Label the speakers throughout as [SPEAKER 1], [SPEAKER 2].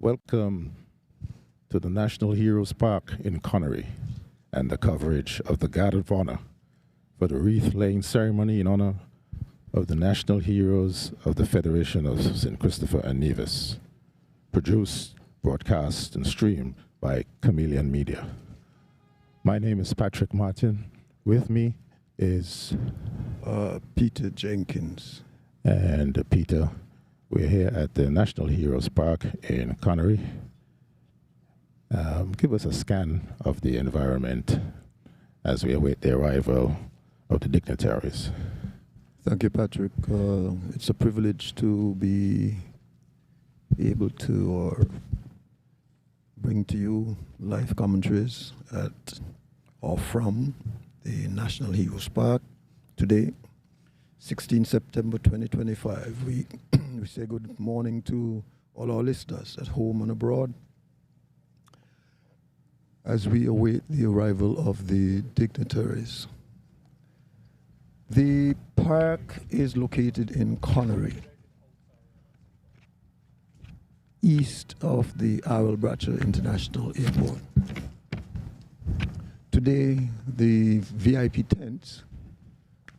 [SPEAKER 1] Welcome to the National Heroes Park in Connery and the coverage of the Guard of Honor for the Wreath laying ceremony in honor of the National Heroes of the Federation of St. Christopher and Nevis. Produced, broadcast, and streamed by Chameleon Media. My name is Patrick Martin. With me is
[SPEAKER 2] Peter Jenkins.
[SPEAKER 1] And Peter, we're here at the National Heroes Park in Connery. Give us a scan of the environment as we await the arrival of the dignitaries.
[SPEAKER 2] Thank you, Patrick. It's a privilege to be able to bring to you live commentaries at or from the National Heroes Park today, 16 September 2025. We say good morning to all our listeners at home and abroad as we await the arrival of the dignitaries. The park is located in Connery, east of the Bradshaw International Airport. Today, the VIP tents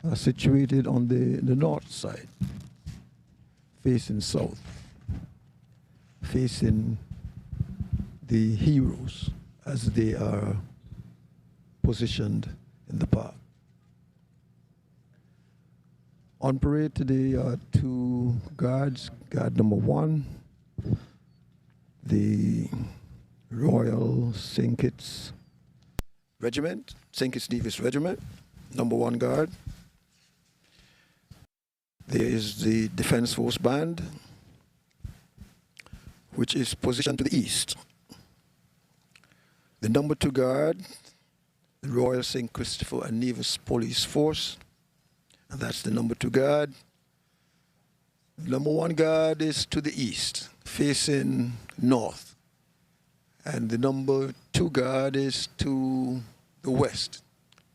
[SPEAKER 2] are situated on the north side, facing south, facing the heroes as they are positioned in the park. On parade today are two guards. Guard number 1, the Royal St. Kitts Regiment, St. Kitts Nevis Regiment, number 1 guard. There is the Defense Force Band, which is positioned to the east. The number 2 guard, the Royal St. Christopher and Nevis Police Force, and that's the number 2 guard. The number 1 guard is to the east, facing north. And the number 2 guard is to the west,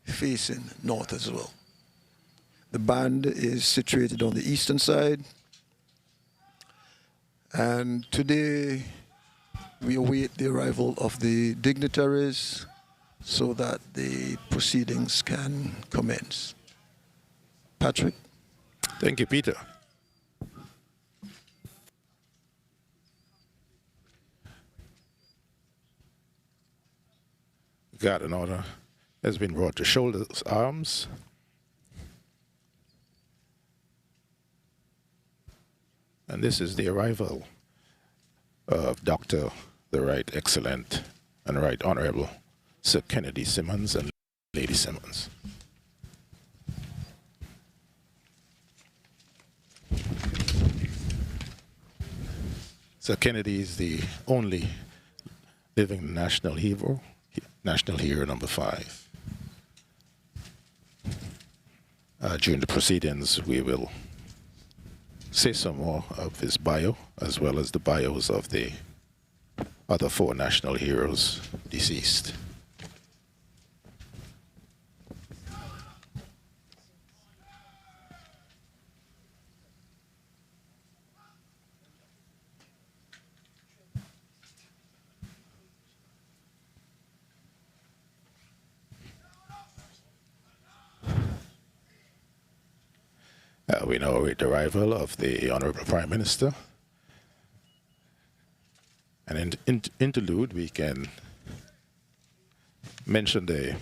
[SPEAKER 2] facing north as well. The band is situated on the eastern side. And today we await the arrival of the dignitaries so that the proceedings can commence. Patrick?
[SPEAKER 1] Thank you, Peter. Guard and Honor has been brought to shoulders, arms. And this is the arrival of Dr. the Right Excellent and Right Honorable Sir Kennedy Simmonds and Lady Simmonds. Sir Kennedy is the only living national hero number 5. During the proceedings, we will say some more of his bio, as well as the bios of the other 4 national heroes deceased. We now await the arrival of the Honorable Prime Minister. And in interlude, we can mention the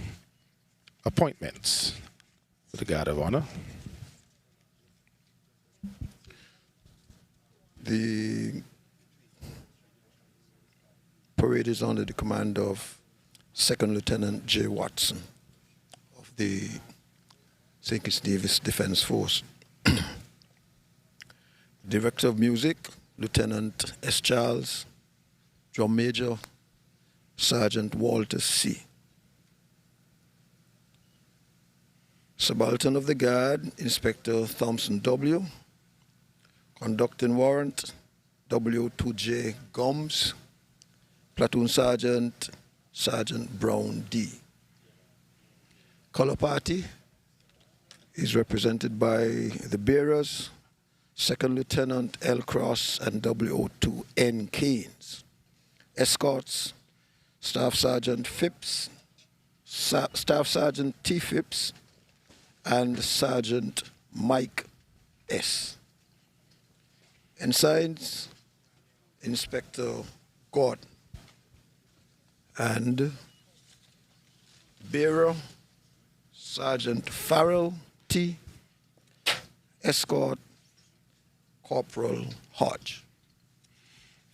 [SPEAKER 1] appointments for the Guard of Honor.
[SPEAKER 2] The parade is under the command of 2nd Lieutenant J. Watson of the St. Kitts Nevis Defense Force. Director of Music, Lieutenant S. Charles. Drum Major, Sergeant Walter C. Subaltern of the Guard, Inspector Thompson W. Conducting Warrant, W2J Gomes. Platoon Sergeant, Sergeant Brown D. Color Party is represented by the bearers, 2nd Lieutenant L. Cross and W02 N. Keynes. escorts, Staff Sergeant Phipps, Staff Sergeant T. Phipps, and Sergeant Mike S. Ensigns, Inspector Gordon, and Bearer, Sergeant Farrell T. Escort, Corporal Hodge.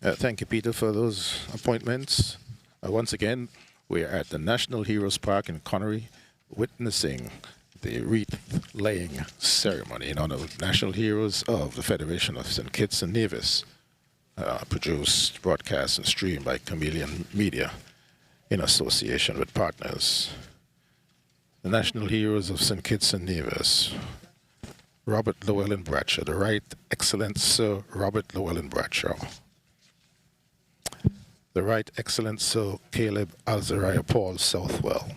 [SPEAKER 1] Thank you, Peter, for those appointments. Once again, we are at the National Heroes Park in Connery, witnessing the wreath laying ceremony in honor of national heroes of the Federation of St. Kitts and Nevis, produced, broadcast, and streamed by Chameleon Media in association with partners. The national heroes of St. Kitts and Nevis, Robert Llewellyn Bradshaw, the Right Excellent Sir Robert Llewellyn Bradshaw, the Right Excellent Sir Caleb Azariah Paul Southwell,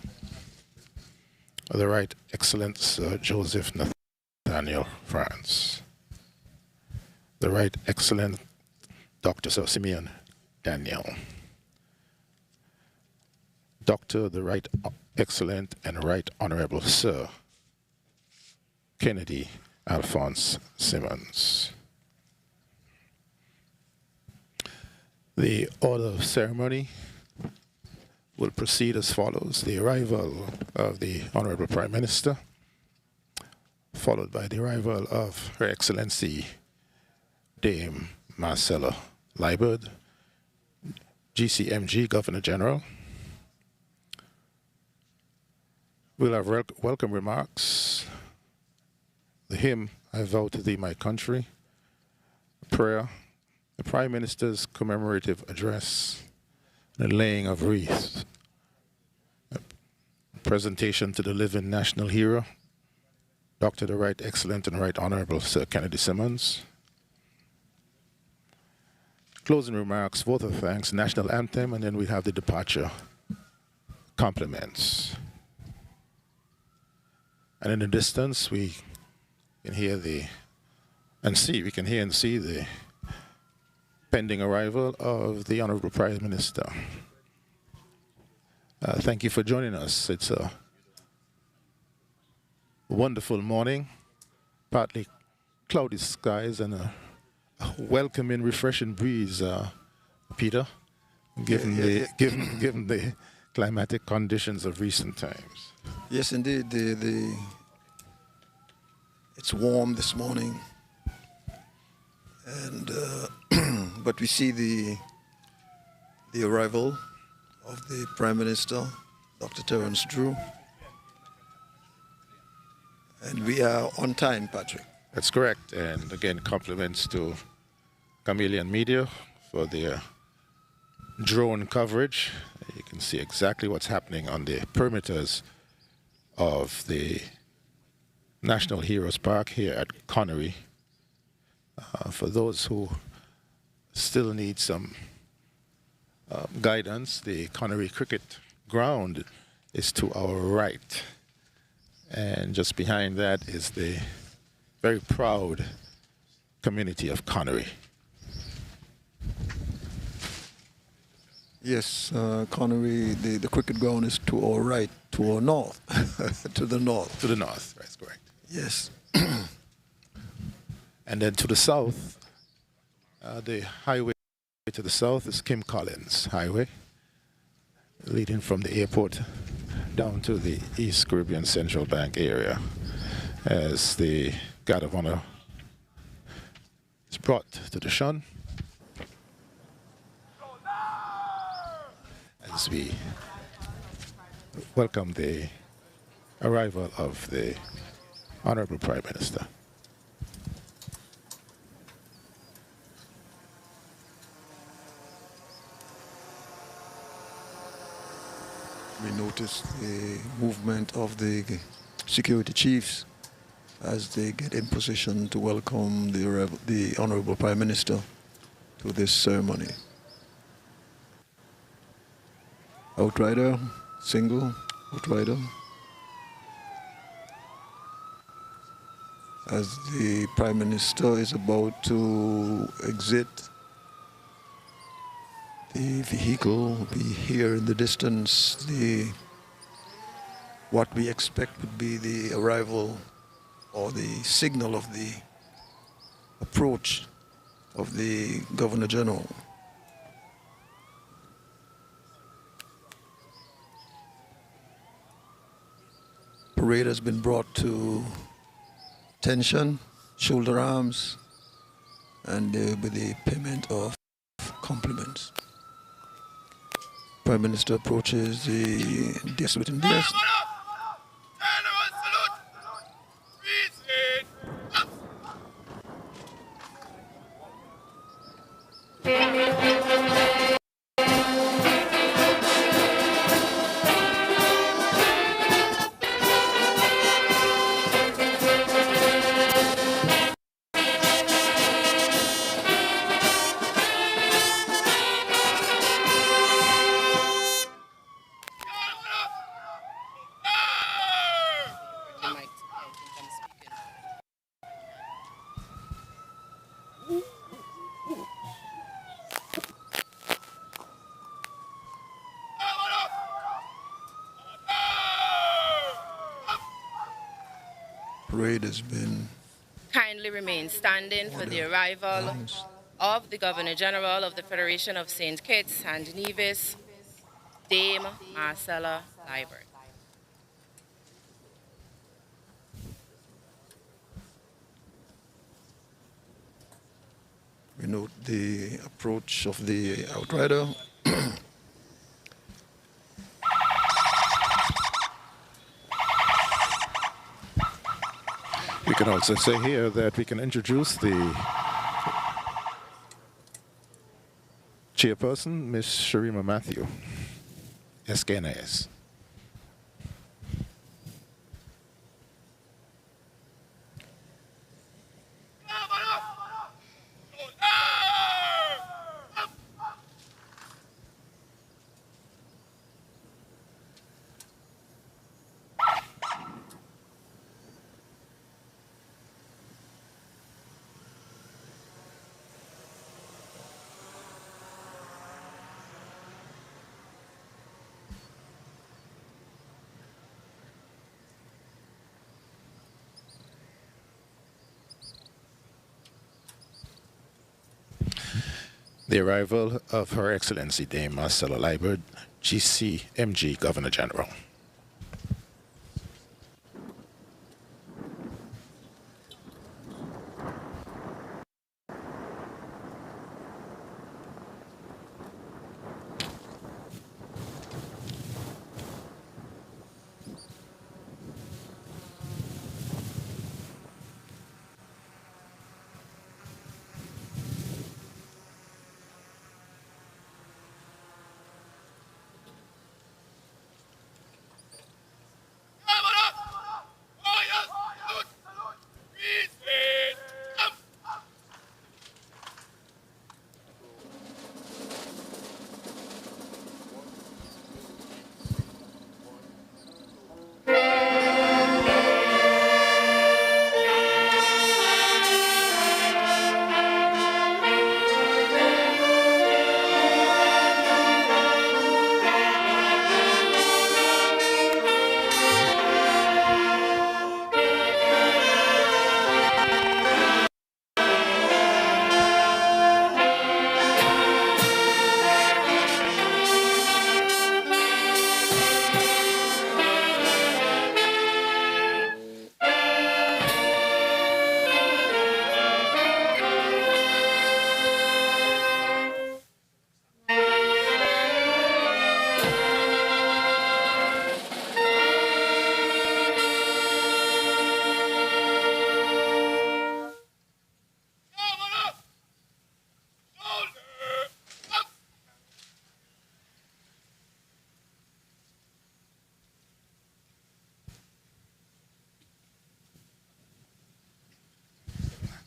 [SPEAKER 1] the Right Excellent Sir Joseph Nathaniel France, the Right Excellent Dr. Sir Simeon Daniel, Dr. the Right Excellent and Right Honorable Sir Kennedy Alphonse Simmonds. The order of ceremony will proceed as follows. The arrival of the Honorable Prime Minister, followed by the arrival of Her Excellency Dame Marcella Liebert, GCMG Governor General. We'll have welcome remarks, the hymn, I Vow to Thee, My Country, prayer, the Prime Minister's commemorative address, the laying of wreaths, a presentation to the living national hero, Dr. the Right Excellent and Right Honorable Sir Kennedy Simmonds. Closing remarks, vote of thanks, national anthem, and then we have the departure compliments. And in the distance, we can hear we can hear and see the pending arrival of the Honorable Prime Minister. Thank you for joining us. It's a wonderful morning, partly cloudy skies and a welcoming, refreshing breeze, Peter, given the climatic conditions of recent times.
[SPEAKER 2] Yes, indeed. It's warm this morning, and but we see the arrival of the Prime Minister, Dr. Terence Drew, and we are on time, Patrick.
[SPEAKER 1] That's correct, and again, compliments to Chameleon Media for their drone coverage. You can see exactly what's happening on the perimeters of the National Heroes Park here at Connery. For those who still need some guidance, the Connery Cricket Ground is to our right. And just behind that is the very proud community of Connery.
[SPEAKER 2] Yes, Connery, the cricket ground is to our right, to our north, to the north.
[SPEAKER 1] To the north, that's correct.
[SPEAKER 2] Yes.
[SPEAKER 1] And then to the south, the highway to the south is Kim Collins Highway, leading from the airport down to the East Caribbean Central Bank area, as the Guard of Honor is brought to the shun as we welcome the arrival of the Honorable Prime Minister.
[SPEAKER 2] We notice the movement of the security chiefs as they get in position to welcome the Honorable Prime Minister to this ceremony. Outrider, single, outrider. As the Prime Minister is about to exit The vehicle will be here in the distance. What we expect would be the arrival or the signal of the approach of the Governor General. Parade has been brought to attention, shoulder arms, and there will be the payment of compliments. Prime Minister approaches the saluting desk. Parade has been
[SPEAKER 3] Kindly remain standing for the arrival of the Governor General of the Federation of St. Kitts and Nevis, Dame Marcella Liebert.
[SPEAKER 2] We note the approach of the outrider.
[SPEAKER 1] We can also say here that we can introduce the chairperson, Ms. Sharima Matthew, SKN. The arrival of Her Excellency Dame Marcella Liebert, GCMG Governor General.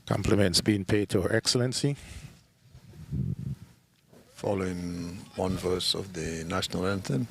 [SPEAKER 1] Compliments being paid to Her Excellency.
[SPEAKER 2] Following one verse of the national anthem.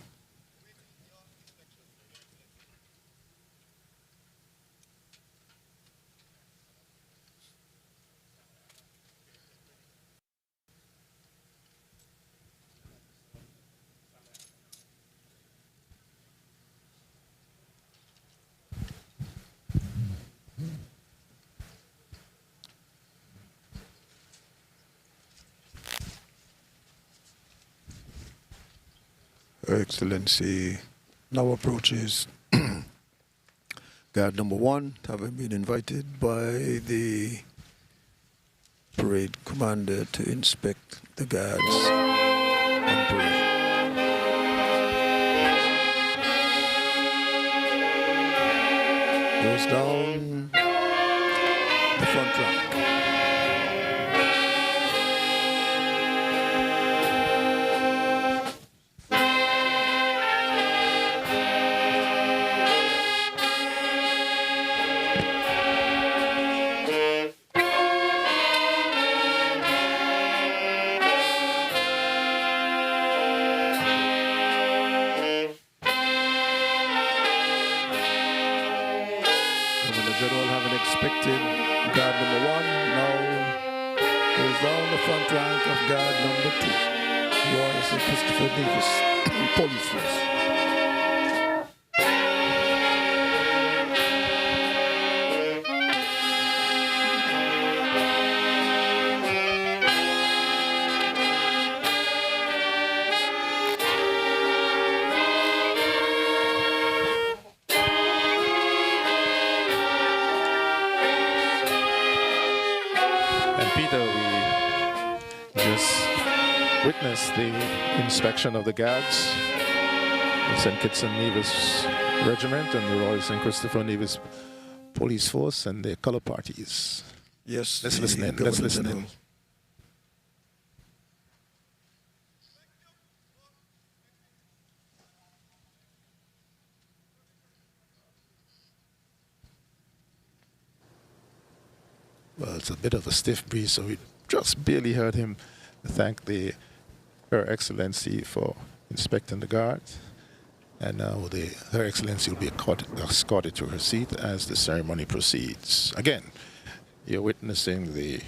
[SPEAKER 2] Her Excellency now approaches guard number 1, having been invited by the parade commander to inspect the guards on parade. Goes down the front rank. Expected guard number 1 now goes down the front rank of guard number 2. Royal St. Christopher Davis Police Force.
[SPEAKER 1] Witnessed the inspection of the guards, the St. Kitts and Nevis Regiment and the Royal St. Christopher Nevis Police Force and their color parties.
[SPEAKER 2] Yes,
[SPEAKER 1] let's listen in. Let's listen in. Well, it's a bit of a stiff breeze, so we just barely heard him thank Her Excellency for inspecting the guards. And now Her Excellency will be escorted to her seat as the ceremony proceeds. Again, you're witnessing the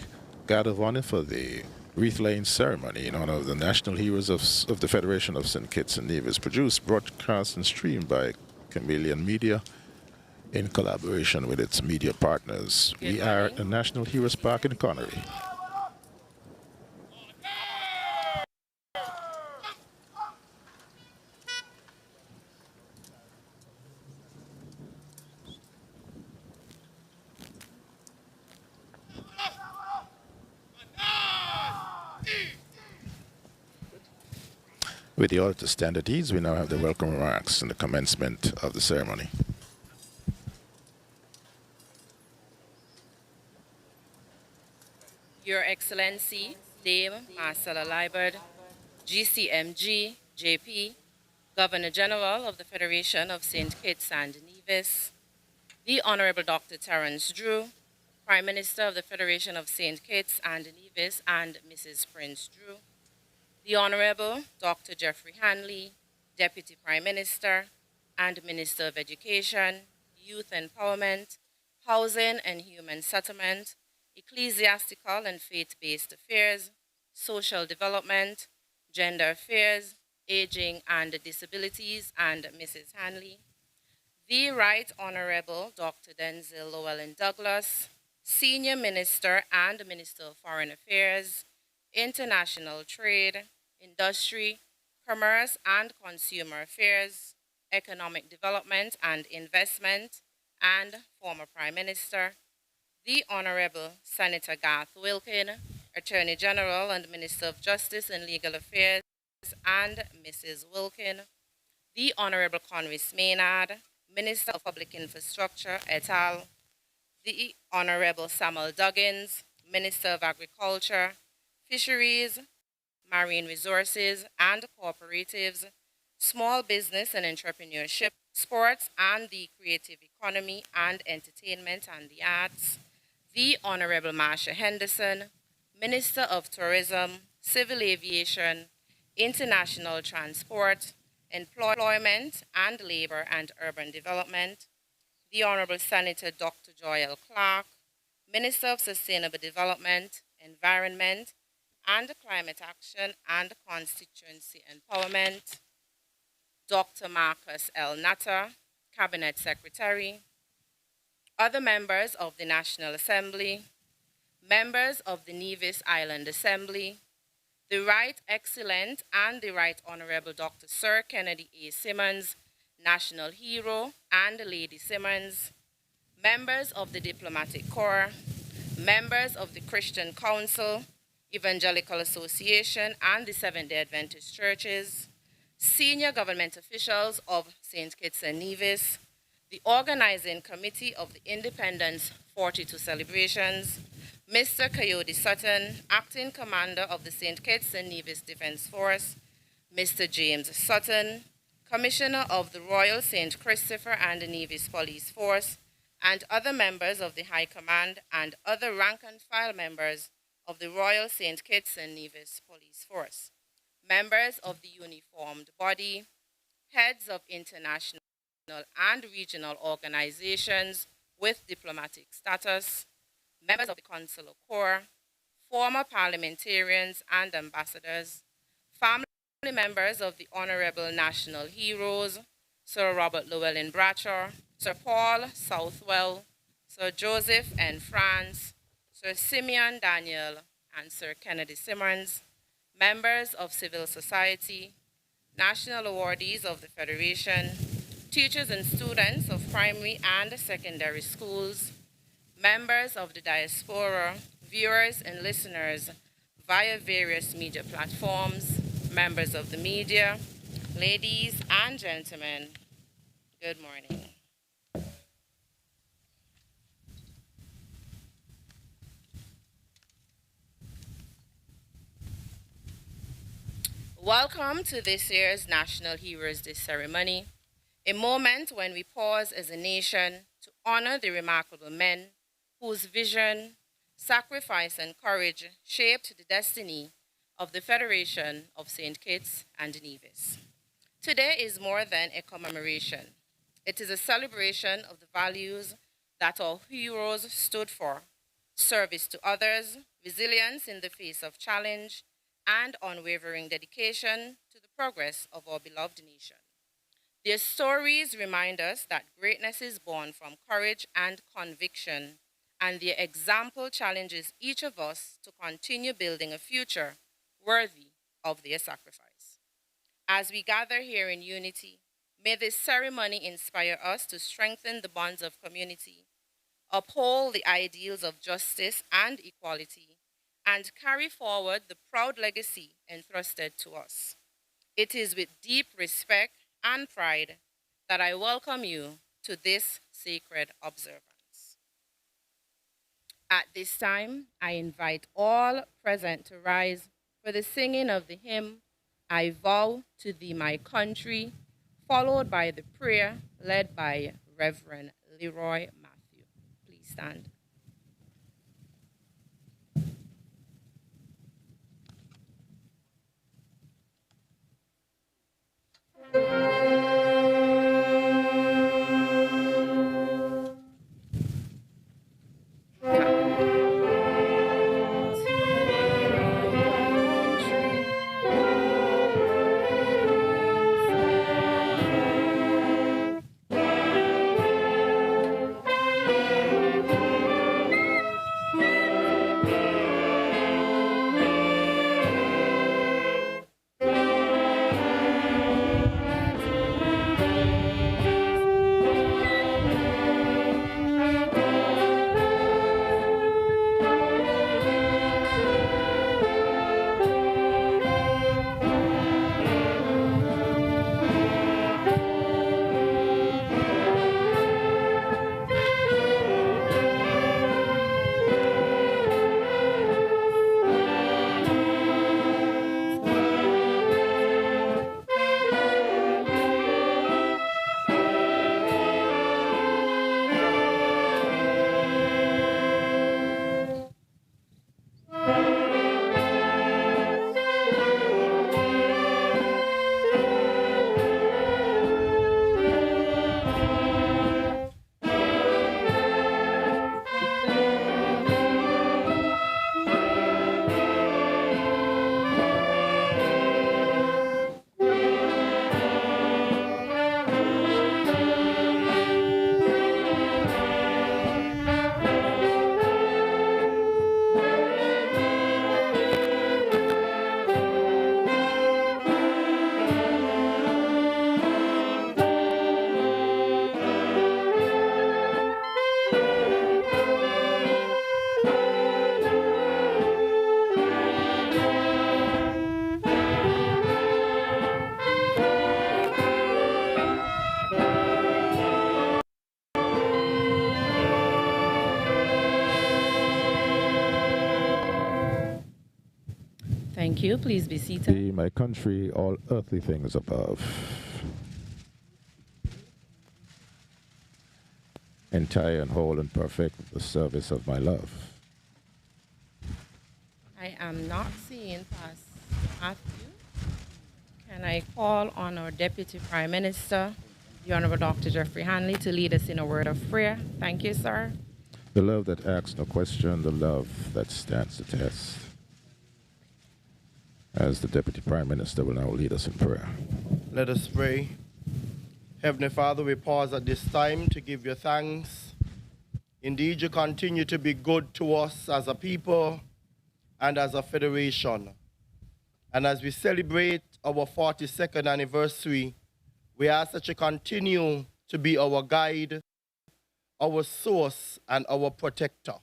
[SPEAKER 1] Guard of Honor for the Wreath laying ceremony in honor of the national heroes of the Federation of St. Kitts and Nevis, produced, broadcast, and streamed by Chameleon Media in collaboration with its media partners. We are at the National Heroes Park in Connery. With the order to stand at ease, we now have the welcome remarks and the commencement of the ceremony.
[SPEAKER 3] Your Excellency, Dame Marcella Liebert, GCMG, JP, Governor General of the Federation of St. Kitts and Nevis, the Honorable Dr. Terence Drew, Prime Minister of the Federation of St. Kitts and Nevis and Mrs. Prince Drew, the Honorable Dr. Jeffrey Hanley, Deputy Prime Minister and Minister of Education, Youth Empowerment, Housing and Human Settlement, Ecclesiastical and Faith-Based Affairs, Social Development, Gender Affairs, Aging and Disabilities, and Mrs. Hanley, the Right Honorable Dr. Denzel Llewellyn Douglas, Senior Minister and Minister of Foreign Affairs, International Trade, Industry, Commerce and Consumer Affairs, Economic Development and Investment, and former Prime Minister, the Honorable Senator Garth Wilkin, Attorney General and Minister of Justice and Legal Affairs, and Mrs. Wilkin, the Honorable Conway Maynard, Minister of Public Infrastructure, et al., the Honorable Samuel Duggins, Minister of Agriculture, Fisheries, Marine Resources and Cooperatives, Small Business and Entrepreneurship, Sports and the Creative Economy and Entertainment and the Arts, the Honorable Marsha Henderson, Minister of Tourism, Civil Aviation, International Transport, Employment and Labor and Urban Development, the Honorable Senator Dr. Joel Clark, Minister of Sustainable Development, Environment, and Climate Action and Constituency Empowerment, Dr. Marcus L. Natter, Cabinet Secretary, other members of the National Assembly, members of the Nevis Island Assembly, the Right Excellent and the Right Honorable Dr. Sir Kennedy A. Simmonds, National Hero, and Lady Simmonds, members of the Diplomatic Corps, members of the Christian Council, Evangelical Association, and the Seventh-day Adventist Churches, senior government officials of St. Kitts and Nevis, the organizing committee of the Independence 42 celebrations, Mr. Coyote Sutton, acting commander of the St. Kitts and Nevis Defense Force, Mr. James Sutton, commissioner of the Royal St. Christopher and Nevis Police Force, and other members of the High Command and other rank-and-file members of the Royal St. Kitts and Nevis Police Force, members of the uniformed body, heads of international and regional organizations with diplomatic status, members of the Consular Corps, former parliamentarians and ambassadors, family members of the Honorable National Heroes, Sir Robert Llewellyn Bradshaw, Sir Paul Southwell, Sir Joseph N. France, Sir Simeon Daniel, and Sir Kennedy Simmonds, members of civil society, national awardees of the Federation, teachers and students of primary and secondary schools, members of the diaspora, viewers and listeners via various media platforms, members of the media, ladies and gentlemen, good morning. Welcome to this year's National Heroes Day ceremony, a moment when we pause as a nation to honor the remarkable men whose vision, sacrifice, and courage shaped the destiny of the Federation of St. Kitts and Nevis. Today is more than a commemoration. It is a celebration of the values that our heroes stood for: service to others, resilience in the face of challenge, and unwavering dedication to the progress of our beloved nation. Their stories remind us that greatness is born from courage and conviction, and their example challenges each of us to continue building a future worthy of their sacrifice. As we gather here in unity, may this ceremony inspire us to strengthen the bonds of community, uphold the ideals of justice and equality, and carry forward the proud legacy entrusted to us. It is with deep respect and pride that I welcome you to this sacred observance. At this time, I invite all present to rise for the singing of the hymn, I Vow to Thee, My Country, followed by the prayer led by Reverend Leroy Matthew. Please stand. Thank you. Please be seated.
[SPEAKER 1] Be my country all earthly things above. Entire and whole and perfect the service of my love.
[SPEAKER 3] I am not seeing Pastor Matthew. Can I call on our Deputy Prime Minister, the Honorable Dr. Jeffrey Hanley, to lead us in a word of prayer? Thank you, sir.
[SPEAKER 1] The love that asks no question, the love that stands the test. As the Deputy Prime Minister will now lead us in prayer.
[SPEAKER 4] Let us pray. Heavenly Father, we pause at this time to give you thanks. Indeed, you continue to be good to us as a people and as a federation. And as we celebrate our 42nd anniversary, we ask that you continue to be our guide, our source, and our protector.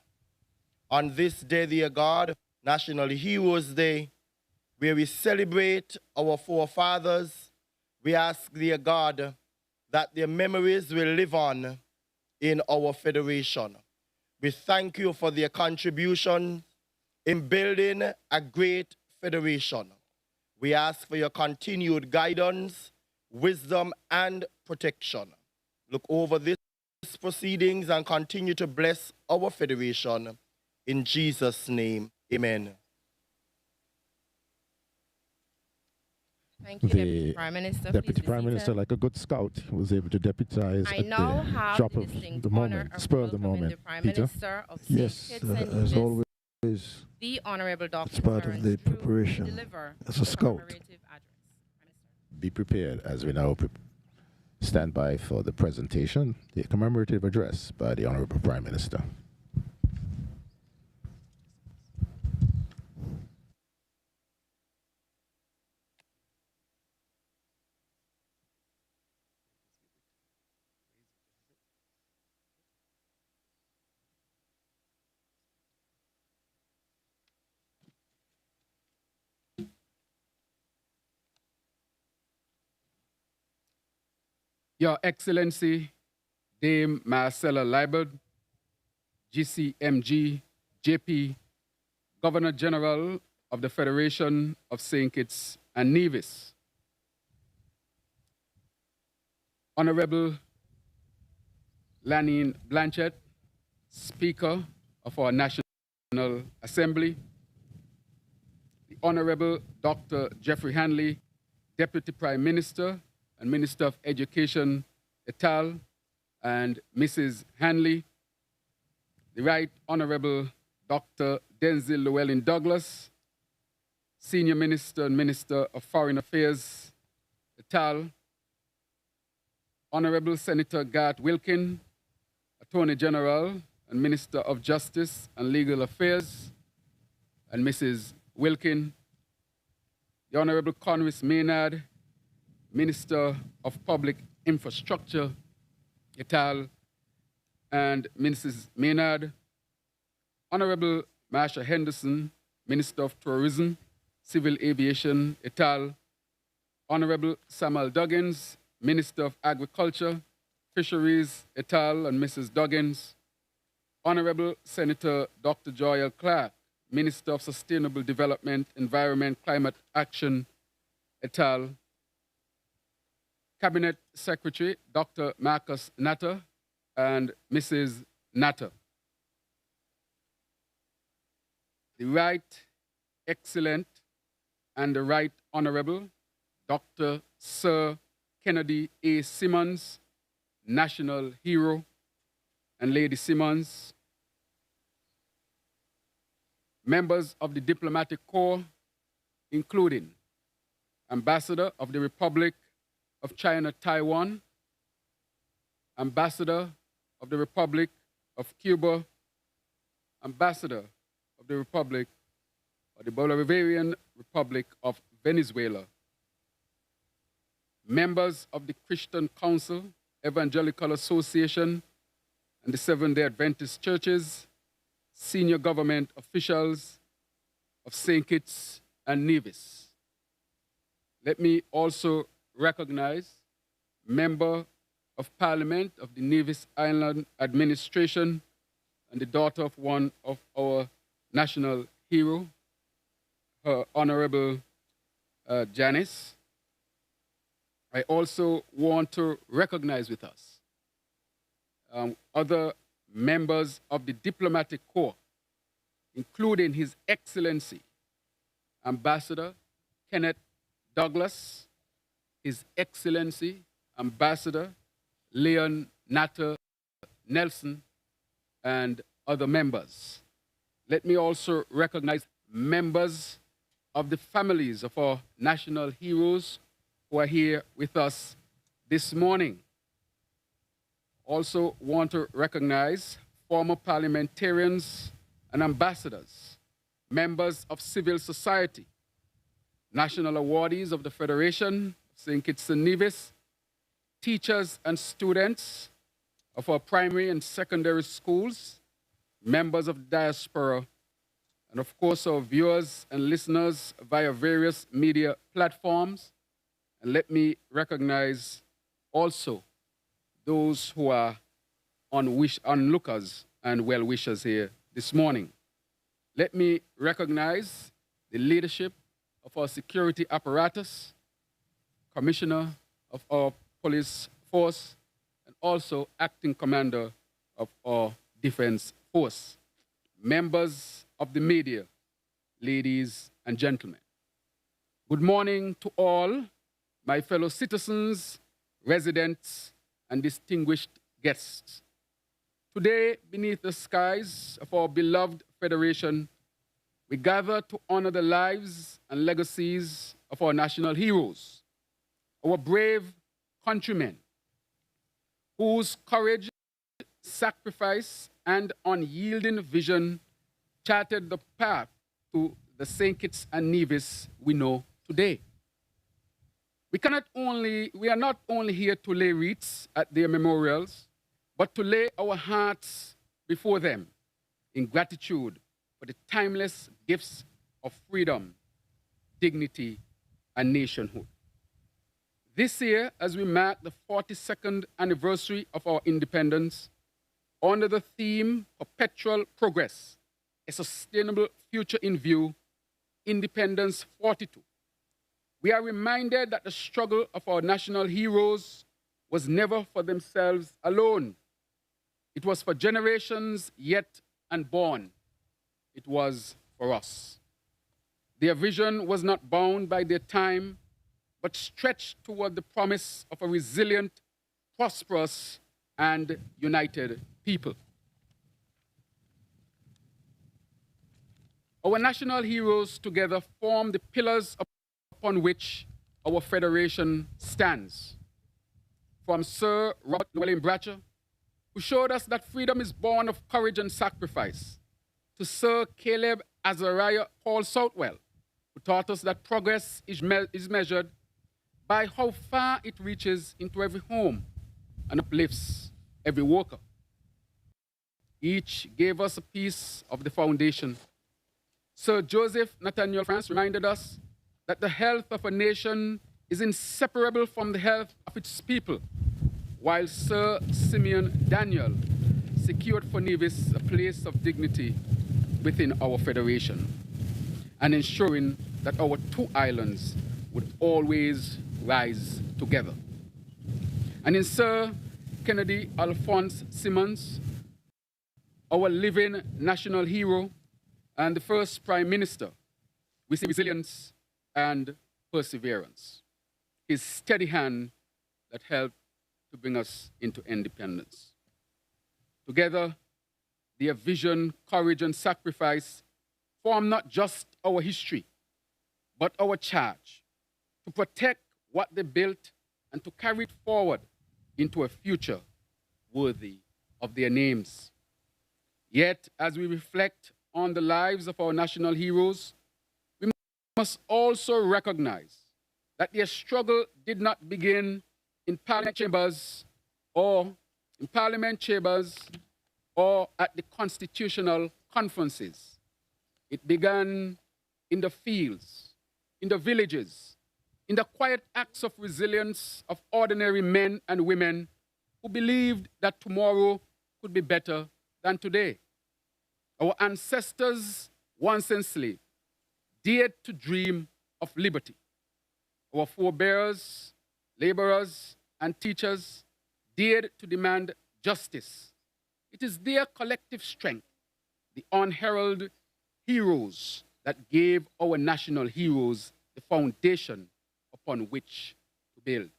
[SPEAKER 4] On this day, dear God, National Heroes Day, where we celebrate our forefathers, we ask, dear God, that their memories will live on in our federation. We thank you for their contribution in building a great federation. We ask for your continued guidance, wisdom, and protection. Look over these proceedings and continue to bless our federation. In Jesus' name, amen.
[SPEAKER 3] Thank you, Deputy Prime Minister.
[SPEAKER 1] Deputy Prime Minister, like a good scout, was able to deputize
[SPEAKER 3] I
[SPEAKER 1] at
[SPEAKER 3] now
[SPEAKER 1] the
[SPEAKER 3] have
[SPEAKER 1] drop
[SPEAKER 3] the
[SPEAKER 1] of
[SPEAKER 3] distinct
[SPEAKER 1] the
[SPEAKER 3] honor
[SPEAKER 1] moment,
[SPEAKER 3] of
[SPEAKER 1] spur of the
[SPEAKER 3] welcoming
[SPEAKER 1] moment.
[SPEAKER 3] the Prime
[SPEAKER 1] Peter?
[SPEAKER 3] Minister of
[SPEAKER 2] Yes,
[SPEAKER 3] St. Kitts and
[SPEAKER 2] as
[SPEAKER 3] Nevis,
[SPEAKER 2] always,
[SPEAKER 3] the Honorable Dr.
[SPEAKER 2] it's part of
[SPEAKER 3] Terence
[SPEAKER 2] the
[SPEAKER 3] Drew,
[SPEAKER 2] preparation
[SPEAKER 3] deliver
[SPEAKER 2] as a
[SPEAKER 3] the
[SPEAKER 2] scout.
[SPEAKER 3] commemorative address. Prime Minister.
[SPEAKER 1] Be prepared as we now stand by for the presentation, the commemorative address by the Honorable Prime Minister.
[SPEAKER 5] Your Excellency, Dame Marcella Liebert, GCMG, JP, Governor General of the Federation of St. Kitts and Nevis. Honorable Lanine Blanchett, Speaker of our National Assembly. The Honorable Dr. Jeffrey Hanley, Deputy Prime Minister and Minister of Education, et al., and Mrs. Hanley. The Right Honorable Dr. Denzil Llewellyn Douglas, Senior Minister and Minister of Foreign Affairs, et al. Honorable Senator Garth Wilkin, Attorney General and Minister of Justice and Legal Affairs, and Mrs. Wilkin. The Honorable Conwys Maynard, Minister of Public Infrastructure, et al., and Mrs. Maynard. Honorable Marsha Henderson, Minister of Tourism, Civil Aviation, et al. Honorable Samuel Duggins, Minister of Agriculture, Fisheries, et al., and Mrs. Duggins. Honorable Senator Dr. Joy Clark, Minister of Sustainable Development, Environment, Climate Action, et al. Cabinet Secretary Dr. Marcus Natter and Mrs. Natter. The Right Excellent and the Right Honorable Dr. Sir Kennedy A. Simmonds, National Hero, and Lady Simmonds. Members of the Diplomatic Corps, including Ambassador of the Republic of China, Taiwan, Ambassador of the Republic of Cuba, Ambassador of the Republic of the Bolivarian Republic of Venezuela, members of the Christian Council, Evangelical Association, and the Seventh-day Adventist Churches, senior government officials of St. Kitts and Nevis. Let me also recognize Member of Parliament of the Nevis Island Administration and the daughter of one of our national hero, Her Honorable Janice. I also want to recognize with us other members of the diplomatic corps, including His Excellency Ambassador Kenneth Douglas, His Excellency Ambassador Leon Natter Nelson, and other members. Let me also recognize members of the families of our national heroes who are here with us this morning. Also want to recognize former parliamentarians and ambassadors, members of civil society, national awardees of the Federation of St. Kitts and Nevis, teachers and students of our primary and secondary schools, members of the diaspora, and of course our viewers and listeners via various media platforms. And let me recognize also those who are onlookers and well-wishers here this morning. Let me recognize the leadership of our security apparatus, Commissioner of our police force, and also acting commander of our defense force, members of the media, ladies and gentlemen. Good morning to all my fellow citizens, residents, and distinguished guests. Today, beneath the skies of our beloved Federation, we gather to honor the lives and legacies of our national heroes, our brave countrymen, whose courage, sacrifice, and unyielding vision charted the path to the St. Kitts and Nevis we know today. We are not only here to lay wreaths at their memorials, but to lay our hearts before them in gratitude for the timeless gifts of freedom, dignity, and nationhood. This year, as we mark the 42nd anniversary of our independence, under the theme Perpetual Progress, a Sustainable Future in View, Independence 42, we are reminded that the struggle of our national heroes was never for themselves alone. It was for generations yet unborn. It was for us. Their vision was not bound by their time, but stretched toward the promise of a resilient, prosperous, and united people. Our national heroes together form the pillars upon which our Federation stands. From Sir Robert Llewellyn Bradshaw, who showed us that freedom is born of courage and sacrifice, to Sir Caleb Azariah Paul Southwell, who taught us that progress is measured by how far it reaches into every home and uplifts every worker. Each gave us a piece of the foundation. Sir Joseph Nathaniel France reminded us that the health of a nation is inseparable from the health of its people, while Sir Simeon Daniel secured for Nevis a place of dignity within our Federation, and ensuring that our two islands would always rise together. And in Sir Kennedy Alphonse Simmonds, our living national hero and the first Prime Minister, we see resilience and perseverance, his steady hand that helped to bring us into independence. Together, their vision, courage, and sacrifice form not just our history, but our charge to protect what they built and to carry it forward into a future worthy of their names. Yet, as we reflect on the lives of our national heroes, we must also recognize that their struggle did not begin in parliament chambers or at the constitutional conferences. It began in the fields, in the villages, in the quiet acts of resilience of ordinary men and women who believed that tomorrow could be better than today. Our ancestors, once enslaved, dared to dream of liberty. Our forebears, laborers, and teachers dared to demand justice. It is their collective strength, the unheralded heroes, that gave our national heroes the foundation upon which to build.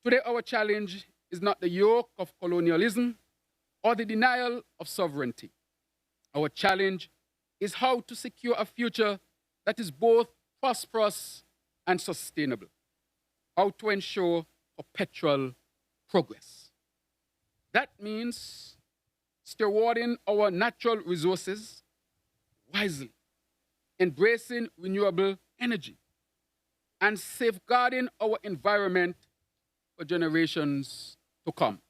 [SPEAKER 5] Today, our challenge is not the yoke of colonialism or the denial of sovereignty. Our challenge is how to secure a future that is both prosperous and sustainable, how to ensure perpetual progress. That means stewarding our natural resources wisely, embracing renewable energy, and safeguarding our environment for generations to come.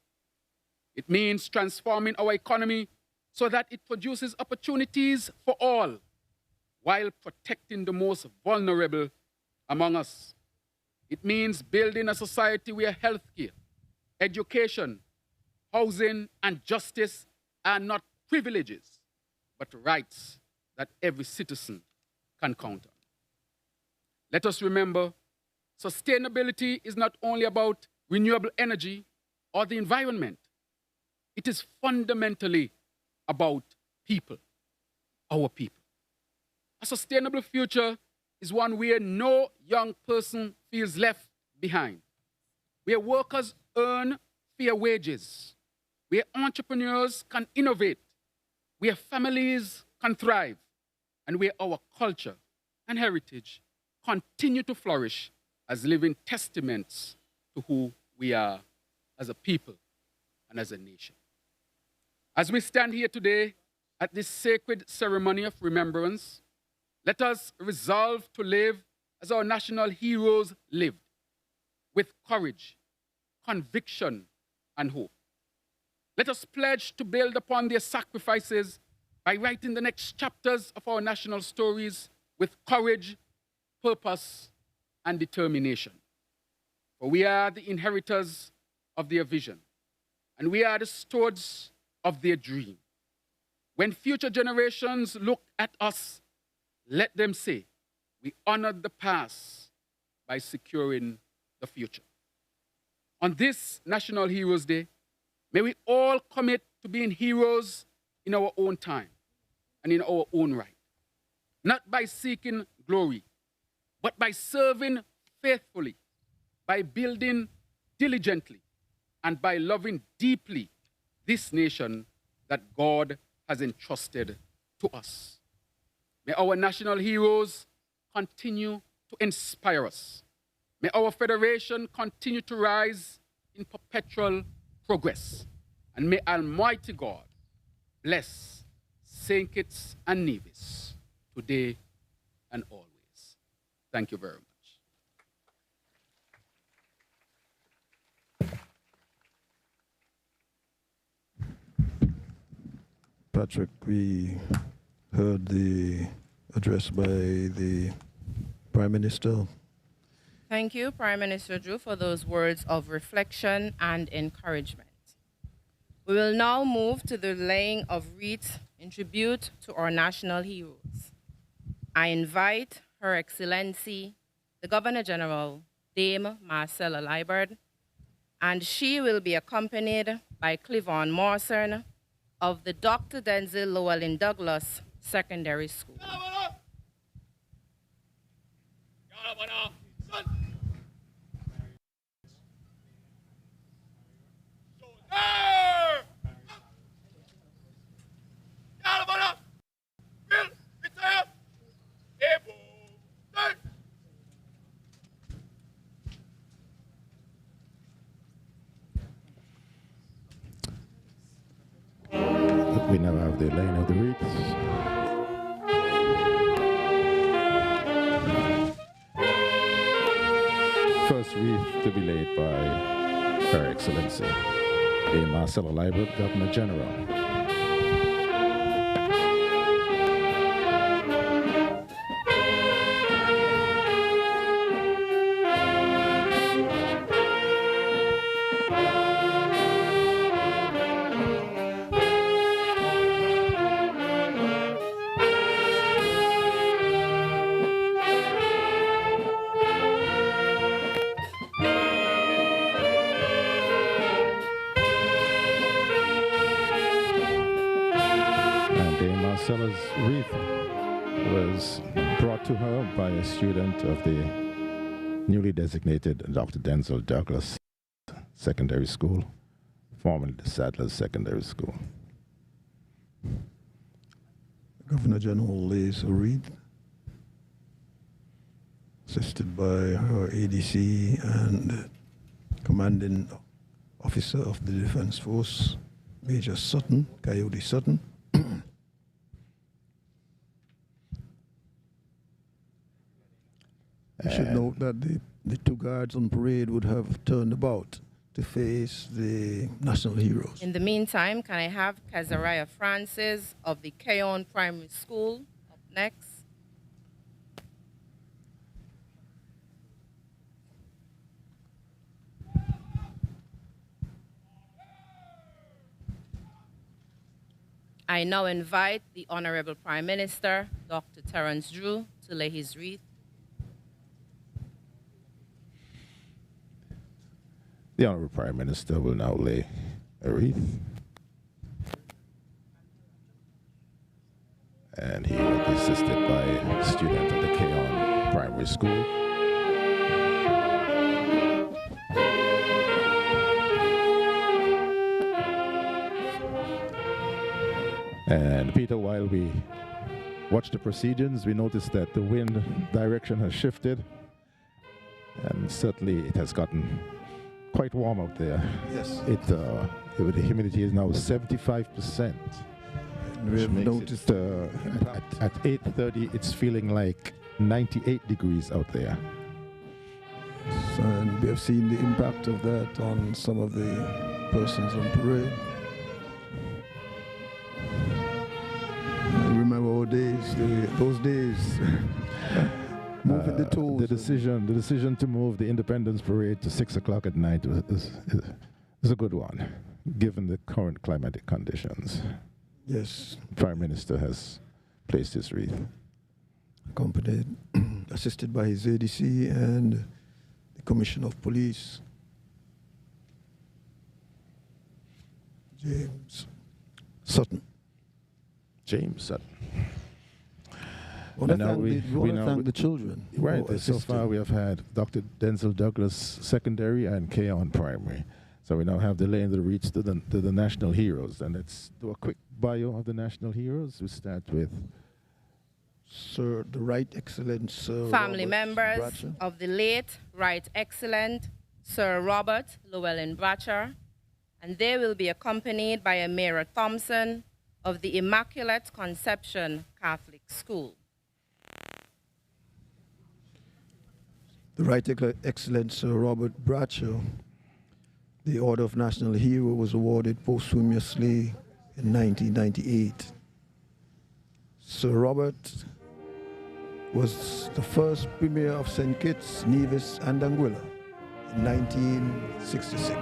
[SPEAKER 5] It means transforming our economy so that it produces opportunities for all while protecting the most vulnerable among us. It means building a society where healthcare, education, housing, and justice are not privileges, but rights that every citizen can count on. Let us remember, sustainability is not only about renewable energy or the environment. It is fundamentally about people, our people. A sustainable future is one where no young person feels left behind, where workers earn fair wages, where entrepreneurs can innovate, where families can thrive, and where our culture and heritage continue to flourish as living testaments to who we are as a people and as a nation. As we stand here today at this sacred ceremony of remembrance, let us resolve to live as our national heroes lived, with courage, conviction, and hope. Let us pledge to build upon their sacrifices by writing the next chapters of our national stories with courage, purpose, and determination. For we are the inheritors of their vision, and we are the stewards of their dream. When future generations look at us, let them say, we honored the past by securing the future. On this National Heroes Day, may we all commit to being heroes in our own time and in our own right, not by seeking glory, but by serving faithfully, by building diligently, and by loving deeply this nation that God has entrusted to us. May our national heroes continue to inspire us. May our federation continue to rise in perpetual progress. And may Almighty God bless St. Kitts and Nevis today and always. Thank you very much.
[SPEAKER 2] Patrick, we heard the address by the Prime Minister.
[SPEAKER 3] Thank you, Prime Minister Drew, for those words of reflection and encouragement. We will now move to the laying of wreaths in tribute to our national heroes. I invite Her Excellency, the Governor General, Dame Marcella Liburd, and she will be accompanied by Clivon Morrison of the Dr. Denzel Llewellyn Douglas Secondary School.
[SPEAKER 1] We now have the laying of the wreaths. First wreath to be laid by Her Excellency, Dame Marcella Liburd, Governor General. Marcella's wreath was brought to her by a student of the newly designated Dr. Denzel Douglas Secondary School, formerly the Sadler's Secondary School.
[SPEAKER 2] Governor General lays a wreath, assisted by her ADC and commanding officer of the Defense Force, Major Sutton, Coyote Sutton. You should note that the two guards on parade would have turned about to face the national heroes.
[SPEAKER 3] In the meantime, can I have Kazariah Francis of the Keon Primary School up next? I now invite the Honorable Prime Minister, Dr. Terence Drew, to lay his wreath.
[SPEAKER 1] The Honorable Prime Minister will now lay a wreath. And he will be assisted by a student of the Keon Primary School. And Peter, while we watch the proceedings, we noticed that the wind direction has shifted. And certainly it has gotten quite warm out there.
[SPEAKER 2] Yes.
[SPEAKER 1] The humidity is now 75%.
[SPEAKER 2] We have noticed
[SPEAKER 1] at 8:30, it's feeling like 98 degrees out there.
[SPEAKER 2] and we have seen the impact of that on some of the persons on parade. I remember our days, those days. Moving the tools.
[SPEAKER 1] The decision to move the Independence Parade to 6 o'clock at night is a good one, given the current climatic conditions.
[SPEAKER 2] Yes.
[SPEAKER 1] The Prime Minister has placed his wreath.
[SPEAKER 2] Accompanied, assisted by his ADC and the Commissioner of Police, James Sutton.
[SPEAKER 1] James Sutton.
[SPEAKER 2] We want to thank the children.
[SPEAKER 1] Right. So far we have had Dr. Denzel Douglas Secondary and Keon Primary. So we now have the laying of the wreaths to the national heroes. And let's do a quick bio of the national heroes. We start with
[SPEAKER 2] Sir, the Right Excellent Sir
[SPEAKER 3] Family
[SPEAKER 2] Robert
[SPEAKER 3] members
[SPEAKER 2] Bradshaw.
[SPEAKER 3] of the late Right Excellent Sir Robert Llewellyn Bradshaw, and they will be accompanied by a Mayor Thompson of the Immaculate Conception Catholic School.
[SPEAKER 2] The Right Excellent Sir Robert Bradshaw, the Order of National Hero, was awarded posthumously in 1998. Sir Robert was the first Premier of St. Kitts, Nevis, and Anguilla in 1966.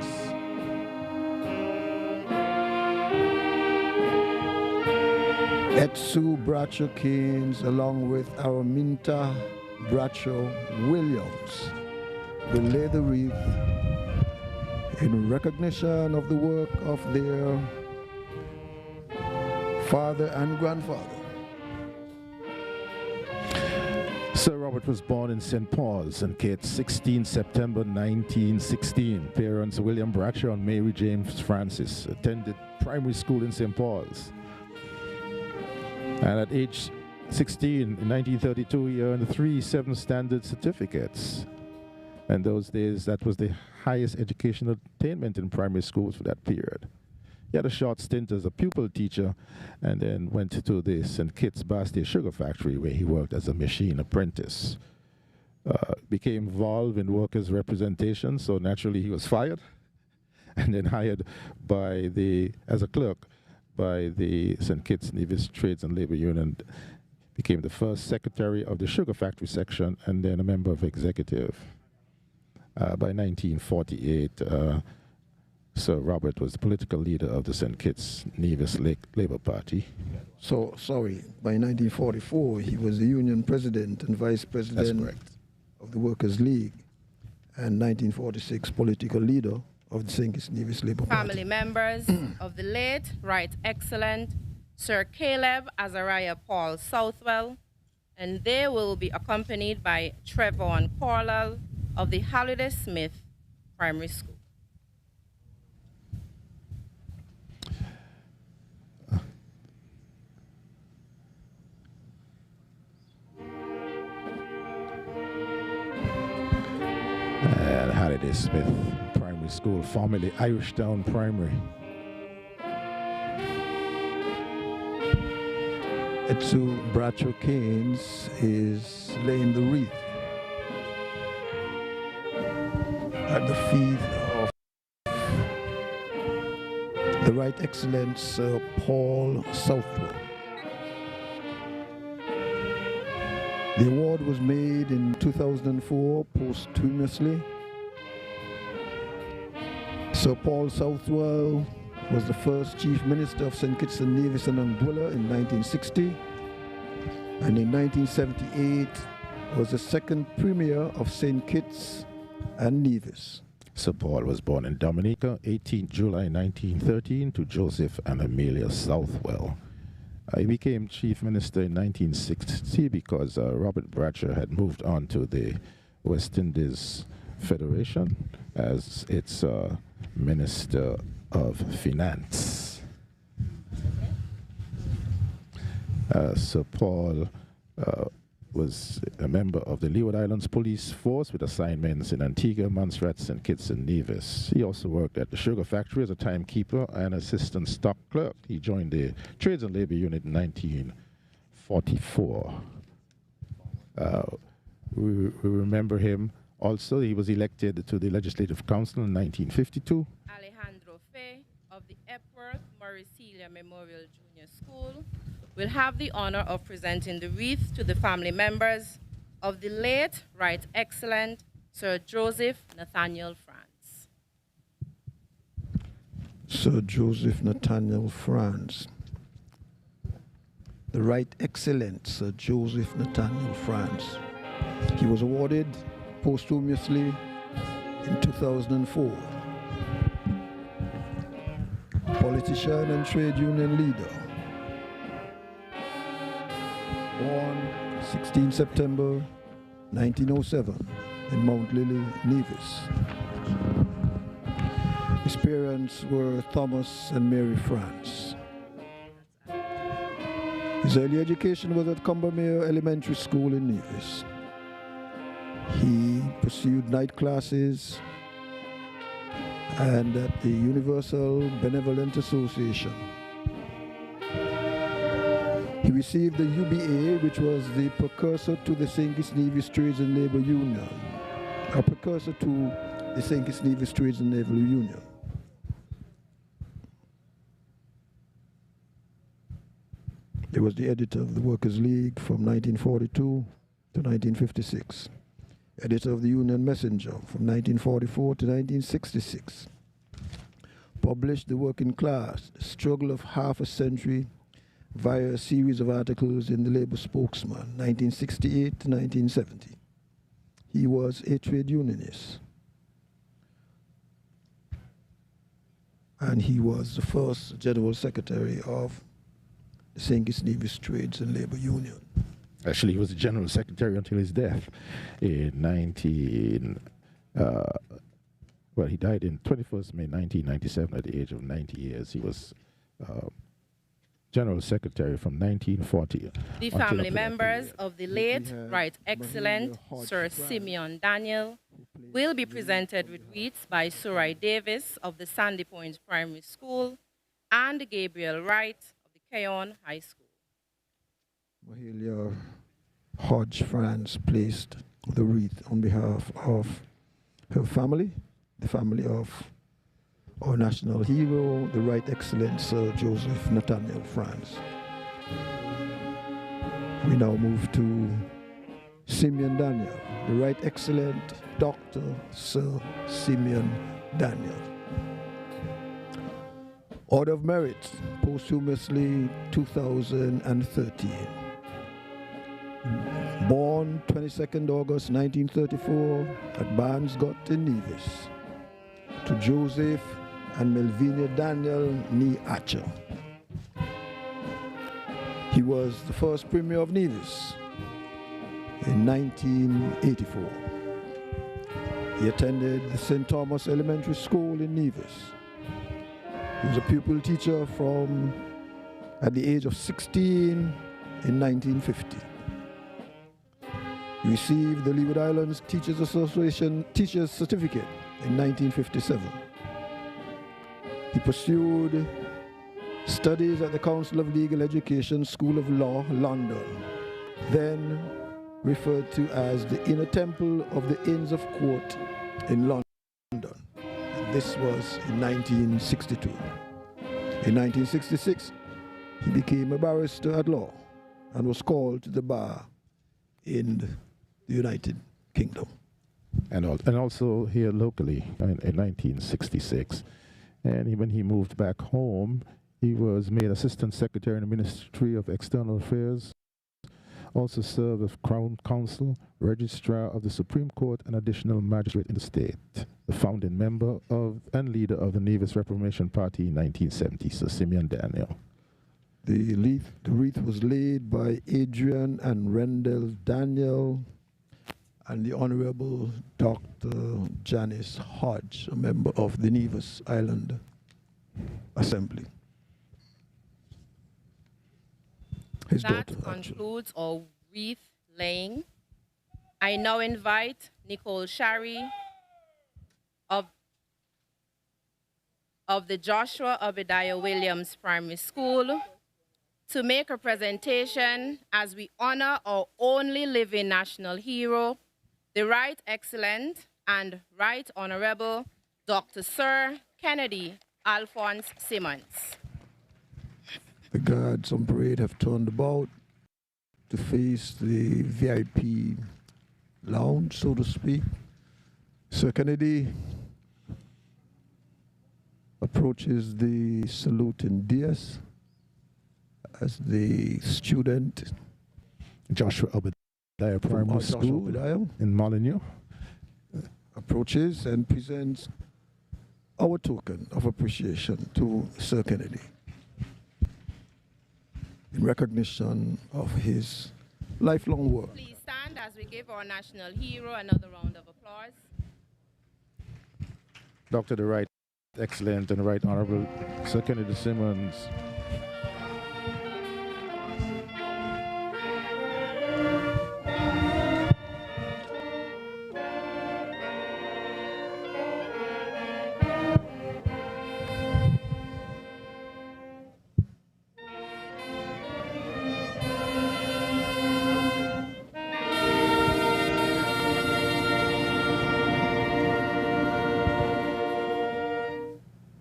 [SPEAKER 2] Etsu Bradshaw Keynes, along with Araminta Bradshaw Williams, will lay the wreath in recognition of the work of their father and grandfather.
[SPEAKER 1] Sir Robert was born in St. Paul's, St. Kitts, 16 September 1916. Parents William Bradshaw and Mary James Francis. Attended primary school in St. Paul's. And at age 16, in 1932, he earned 3 7th standard certificates. And those days, that was the highest educational attainment in primary schools for that period. He had a short stint as a pupil teacher and then went to the St. Kitts Bastille Sugar Factory where he worked as a machine apprentice. Became involved in workers' representation, so naturally he was fired and then hired as a clerk by the St. Kitts Nevis Trades and Labor Union. Became the first secretary of the sugar factory section and then a member of executive. By 1948, Sir Robert was the political leader of the St. Kitts Nevis Labour Party.
[SPEAKER 2] So, sorry, by 1944, he was the union president and vice president of the Workers' League, and 1946, political leader of the St. Kitts Nevis Labour Party.
[SPEAKER 3] Family members of the late Right Excellent Sir Caleb Azariah Paul Southwell, and they will be accompanied by Trevon Corlall of the Halliday Smith Primary School.
[SPEAKER 1] And Halliday Smith Primary School, formerly Irishtown Primary.
[SPEAKER 2] To Bradshaw Keynes is laying the wreath at the feet of the Right Excellent Sir Paul Southwell. The award was made in 2004 posthumously. Sir Paul Southwell was the first Chief Minister of St. Kitts and Nevis and Anguilla in 1960, and in 1978 was the second Premier of St. Kitts and Nevis.
[SPEAKER 1] Sir Paul was born in Dominica, 18th July 1913, to Joseph and Amelia Southwell. He became Chief Minister in 1960 because Robert Bradshaw had moved on to the West Indies Federation as its Minister of Finance. Sir Paul was a member of the Leeward Islands Police Force with assignments in Antigua, Montserrat, St. Kitts and Nevis. He also worked at the sugar factory as a timekeeper and assistant stock clerk. He joined the Trades and Labor Unit in 1944. We remember him also. He was elected to the Legislative Council in 1952.
[SPEAKER 3] Alejandro Fay of the Epworth Mauricelia Memorial Junior School will have the honor of presenting the wreath to the family members of the late Right Excellent Sir Joseph Nathaniel France.
[SPEAKER 2] Sir Joseph Nathaniel France. The Right Excellent Sir Joseph Nathaniel France. He was awarded posthumously in 2004. Politician and trade union leader. Born 16 September 1907 in Mount Lily, Nevis. His parents were Thomas and Mary France. His early education was at Commemorative Elementary School in Nevis. He pursued night classes and at the Universal Benevolent Association. He received the UBA, which was the precursor to the St. Kitts Nevis Trades and Labor Union, a precursor to the St. Kitts Nevis Trades and Labor Union. He was the editor of the Workers' League from 1942 to 1956, editor of the Union Messenger from 1944 to 1966, published The Working Class, The Struggle of Half a Century, via a series of articles in the Labour Spokesman, 1968 to 1970. He was a trade unionist. And he was the first General Secretary of the St. Kitts Nevis Trades and Labor Union.
[SPEAKER 1] Actually, he was the General Secretary until his death in well, he died in 21st May 1997 at the age of 90 years. He was General Secretary from 1940.
[SPEAKER 3] The family members of the late Right Excellent Sir Simeon Daniel will be presented with wreaths by Surai Davis of the Sandy Point Primary School and Gabriel Wright of the Keon High School.
[SPEAKER 2] Mahalia Hodge France placed the wreath on behalf of her family, the family of our national hero, the Right Excellent Sir Joseph Nathaniel France. We now move to Simeon Daniel, the Right Excellent Dr. Sir Simeon Daniel. Order of Merit, posthumously 2013. Born 22nd August 1934 at Barnesgot in Nevis, to Joseph and Melvina Daniel Nee Archer. He was the first Premier of Nevis in 1984. He attended the St. Thomas Elementary School in Nevis. He was a pupil teacher from at the age of 16 in 1950. He received the Leeward Islands Teachers Association Teachers Certificate in 1957. He pursued studies at the Council of Legal Education School of Law, London, then referred to as the Inner Temple of the Inns of Court in London. And this was in 1962. In 1966, he became a barrister at law and was called to the bar in the United Kingdom.
[SPEAKER 1] And also here locally in 1966. And when he moved back home, he was made Assistant Secretary in the Ministry of External Affairs, also served as Crown Counsel, Registrar of the Supreme Court, and Additional Magistrate in the state, the founding member of and leader of the Nevis Reformation Party in 1970, Sir Simeon Daniel.
[SPEAKER 2] The wreath was laid by Adrian and Rendell Daniel and the Honorable Dr. Janice Hodge, a member of the Nevis Island Assembly. His
[SPEAKER 3] That
[SPEAKER 2] daughter, actually.
[SPEAKER 3] concludes our wreath laying. I now invite Nicole Shari of the Joshua Obadiah Williams Primary School to make a presentation as we honor our only living national hero, the Right Excellent and Right Honorable Dr. Sir Kennedy Alphonse Simmonds.
[SPEAKER 2] The guards on parade have turned about to face the VIP lounge, so to speak. Sir Kennedy approaches the salute in DS as the student
[SPEAKER 1] Joshua Obadiah Primary School in Molyneux
[SPEAKER 2] approaches and presents our token of appreciation to Sir Kennedy in recognition of his lifelong work.
[SPEAKER 3] Please stand as we give our national hero another round of applause.
[SPEAKER 1] Dr. the Right Excellent and Right Honorable Sir Kennedy Simmonds.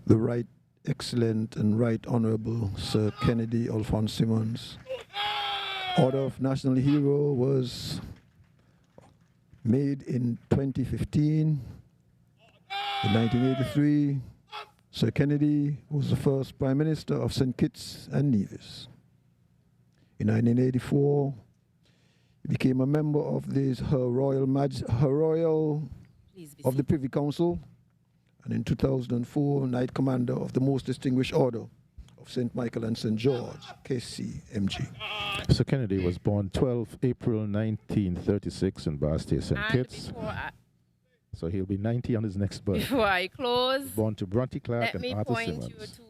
[SPEAKER 2] The Right Excellent and Right Honorable Sir Kennedy Alphonse Simmonds. Order of National Hero was made in 2015. In 1983, Sir Kennedy was the first Prime Minister of St. Kitts and Nevis. In 1984, he became a member of Her Royal of the Privy Council, and in 2004, Knight Commander of the Most Distinguished Order of St. Michael and St. George, KCMG.
[SPEAKER 1] Sir Kennedy was born 12 April 1936 in Bradshaw, St. Kitts. So he'll be 90 on his next birthday.
[SPEAKER 3] Before I close,
[SPEAKER 1] Born to Bronte Clark
[SPEAKER 3] let
[SPEAKER 1] and
[SPEAKER 3] me
[SPEAKER 1] Arthur
[SPEAKER 3] point you
[SPEAKER 1] Simmonds.
[SPEAKER 3] to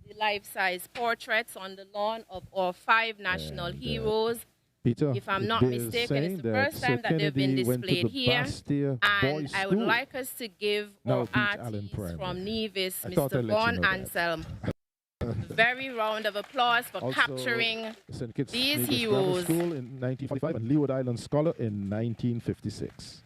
[SPEAKER 3] the life-size portraits on the lawn of our 5 national heroes.
[SPEAKER 1] Peter,
[SPEAKER 3] If I'm not
[SPEAKER 1] they're
[SPEAKER 3] mistaken, it's
[SPEAKER 1] saying
[SPEAKER 3] the first
[SPEAKER 1] Sir
[SPEAKER 3] time that they've been
[SPEAKER 1] Kennedy went to
[SPEAKER 3] displayed
[SPEAKER 1] the
[SPEAKER 3] here.
[SPEAKER 1] Bastille
[SPEAKER 3] And
[SPEAKER 1] Boys
[SPEAKER 3] I would
[SPEAKER 1] School.
[SPEAKER 3] like us to give
[SPEAKER 1] Now
[SPEAKER 3] our
[SPEAKER 1] Pete Allen
[SPEAKER 3] artists
[SPEAKER 1] Primary.
[SPEAKER 3] from Nevis,
[SPEAKER 1] I thought I'd
[SPEAKER 3] Mr.
[SPEAKER 1] let you
[SPEAKER 3] Vaughn
[SPEAKER 1] know that.
[SPEAKER 3] Anselm, a very round of applause for
[SPEAKER 1] Also,
[SPEAKER 3] capturing
[SPEAKER 1] St. Kitts
[SPEAKER 3] these
[SPEAKER 1] Nevis Grammar
[SPEAKER 3] heroes.
[SPEAKER 1] School in 1945 and Leeward Island Scholar in 1956.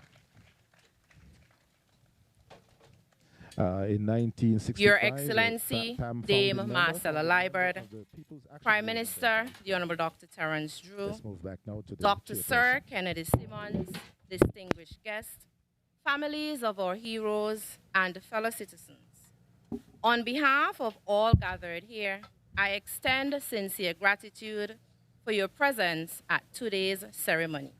[SPEAKER 1] In 1965,
[SPEAKER 3] Your Excellency,
[SPEAKER 1] PAM
[SPEAKER 3] Dame
[SPEAKER 1] founding member
[SPEAKER 3] Marcella Liebert,
[SPEAKER 1] of the People's Action
[SPEAKER 3] Prime
[SPEAKER 1] Movement.
[SPEAKER 3] Minister, the Honorable Dr. Terence Drew,
[SPEAKER 1] Let's move back now to the
[SPEAKER 3] Dr.
[SPEAKER 1] chairperson.
[SPEAKER 3] Sir Kennedy Simmonds, distinguished guests, families of our heroes, and fellow citizens. On behalf of all gathered here, I extend sincere gratitude for your presence at today's ceremony.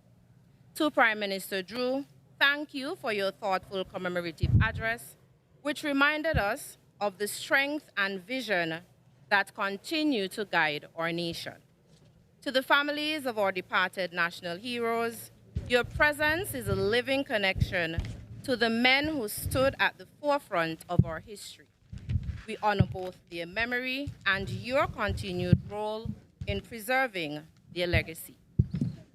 [SPEAKER 3] To Prime Minister Drew, thank you for your thoughtful commemorative address, which reminded us of the strength and vision that continue to guide our nation. To the families of our departed national heroes, your presence is a living connection to the men who stood at the forefront of our history. We honor both their memory and your continued role in preserving their legacy.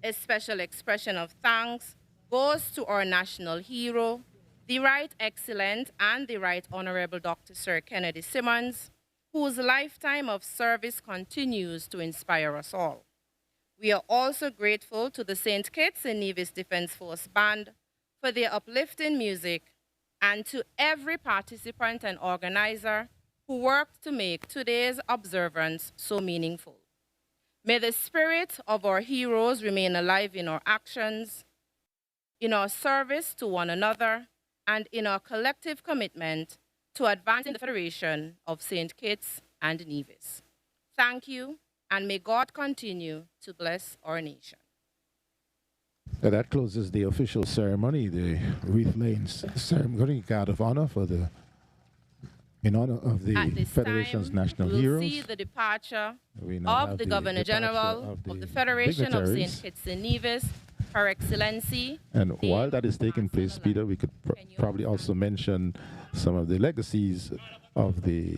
[SPEAKER 3] A special expression of thanks goes to our national hero, the Right Excellent and the Right Honorable Dr. Sir Kennedy Simmonds, whose lifetime of service continues to inspire us all. We are also grateful to the St. Kitts and Nevis Defense Force Band for their uplifting music and to every participant and organizer who worked to make today's observance so meaningful. May the spirit of our heroes remain alive in our actions, in our service to one another, and in our collective commitment to advancing the Federation of St. Kitts and Nevis. Thank you, and may God continue to bless our nation.
[SPEAKER 1] That closes the official ceremony, the Wreath laying ceremony, guard of honor in honor of the
[SPEAKER 3] At this
[SPEAKER 1] Federation's
[SPEAKER 3] time,
[SPEAKER 1] national
[SPEAKER 3] we'll
[SPEAKER 1] heroes.
[SPEAKER 3] see the departure
[SPEAKER 1] We now
[SPEAKER 3] of
[SPEAKER 1] have
[SPEAKER 3] the
[SPEAKER 1] the
[SPEAKER 3] Governor
[SPEAKER 1] departure
[SPEAKER 3] General
[SPEAKER 1] of
[SPEAKER 3] the Federation of
[SPEAKER 1] dignitaries.
[SPEAKER 3] St. Kitts and Nevis, Her Excellency.
[SPEAKER 1] And
[SPEAKER 3] Dame
[SPEAKER 1] while that is taking place,
[SPEAKER 3] Marcella
[SPEAKER 1] Peter, we could
[SPEAKER 3] Can you
[SPEAKER 1] probably also mention some of the legacies of the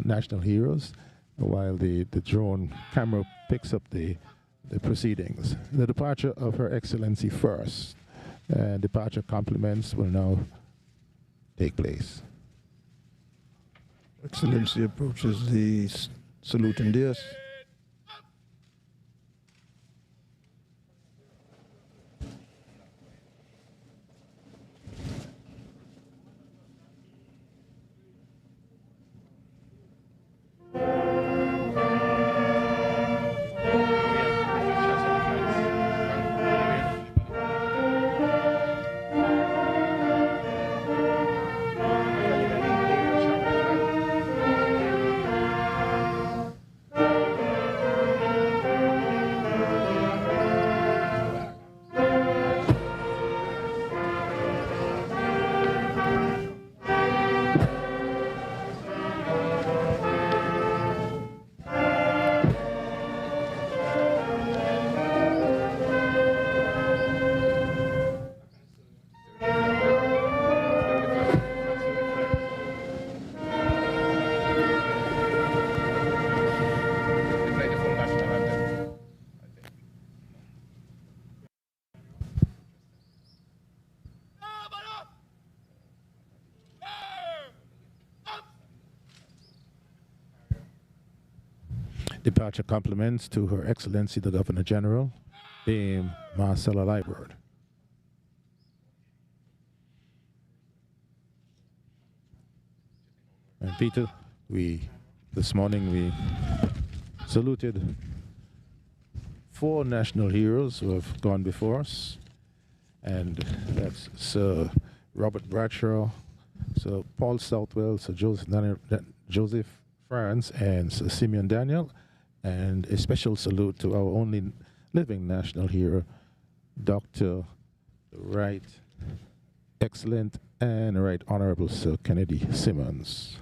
[SPEAKER 1] national heroes while the drone camera picks up the proceedings. The departure of Her Excellency first. Departure compliments will now take place.
[SPEAKER 2] Excellency approaches the salute and dais.
[SPEAKER 1] Departure compliments to Her Excellency the Governor General, Dame Marcella Liburd. And Peter, this morning we saluted 4 national heroes who have gone before us, and that's Sir Robert Bradshaw, Sir Paul Southwell, Sir Joseph France, and Sir Simeon Daniel, and a special salute to our only living national hero, Dr. Right Excellent and Right Honorable Sir Kennedy Simmonds.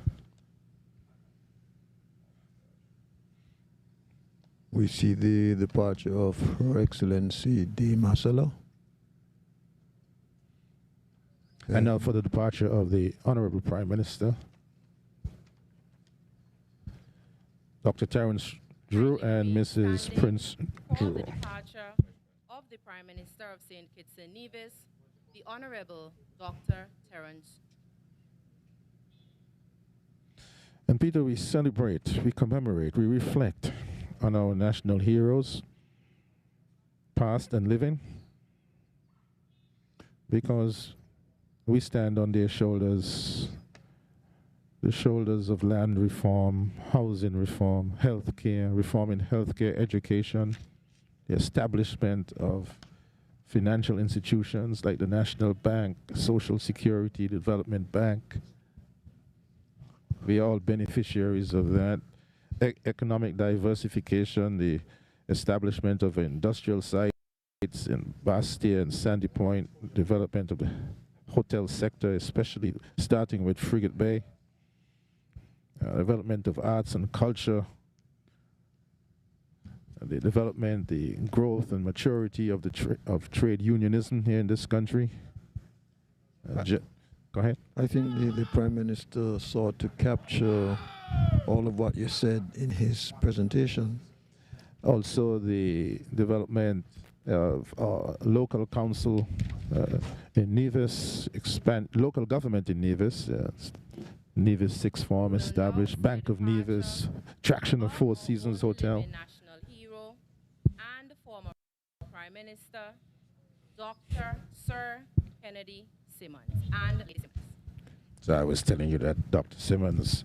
[SPEAKER 2] We see the departure of Her Excellency Dame Marcella.
[SPEAKER 1] And now for the departure of the Honorable Prime Minister, Dr. Terence Drew and Mrs. Prince
[SPEAKER 3] For
[SPEAKER 1] Drew.
[SPEAKER 3] the departure of the Prime Minister of St. Kitts and Nevis, the Honorable Dr. Terence.
[SPEAKER 1] And Peter, we celebrate, we commemorate, we reflect on our national heroes, past and living, because we stand on their shoulders, the shoulders of land reform, housing reform, healthcare, reform in healthcare, education, the establishment of financial institutions like the National Bank, Social Security Development Bank. We are all beneficiaries of that. Economic diversification, the establishment of industrial sites in Bastia and Sandy Point, development of the hotel sector, especially starting with Frigate Bay, development of arts and culture, the development, the growth and maturity of of trade unionism here in this country. Go ahead.
[SPEAKER 2] I think the Prime Minister sought to capture all of what you said in his presentation.
[SPEAKER 1] Also, the development of local council in Nevis, local government in Nevis, Nevis Sixth Form established, Bank of Nevis, traction of Four Seasons Hotel.
[SPEAKER 3] National hero and former Prime Minister, Dr. Sir Kennedy Simmonds and Lady Simmonds.
[SPEAKER 1] So I was telling you that Dr. Simmonds,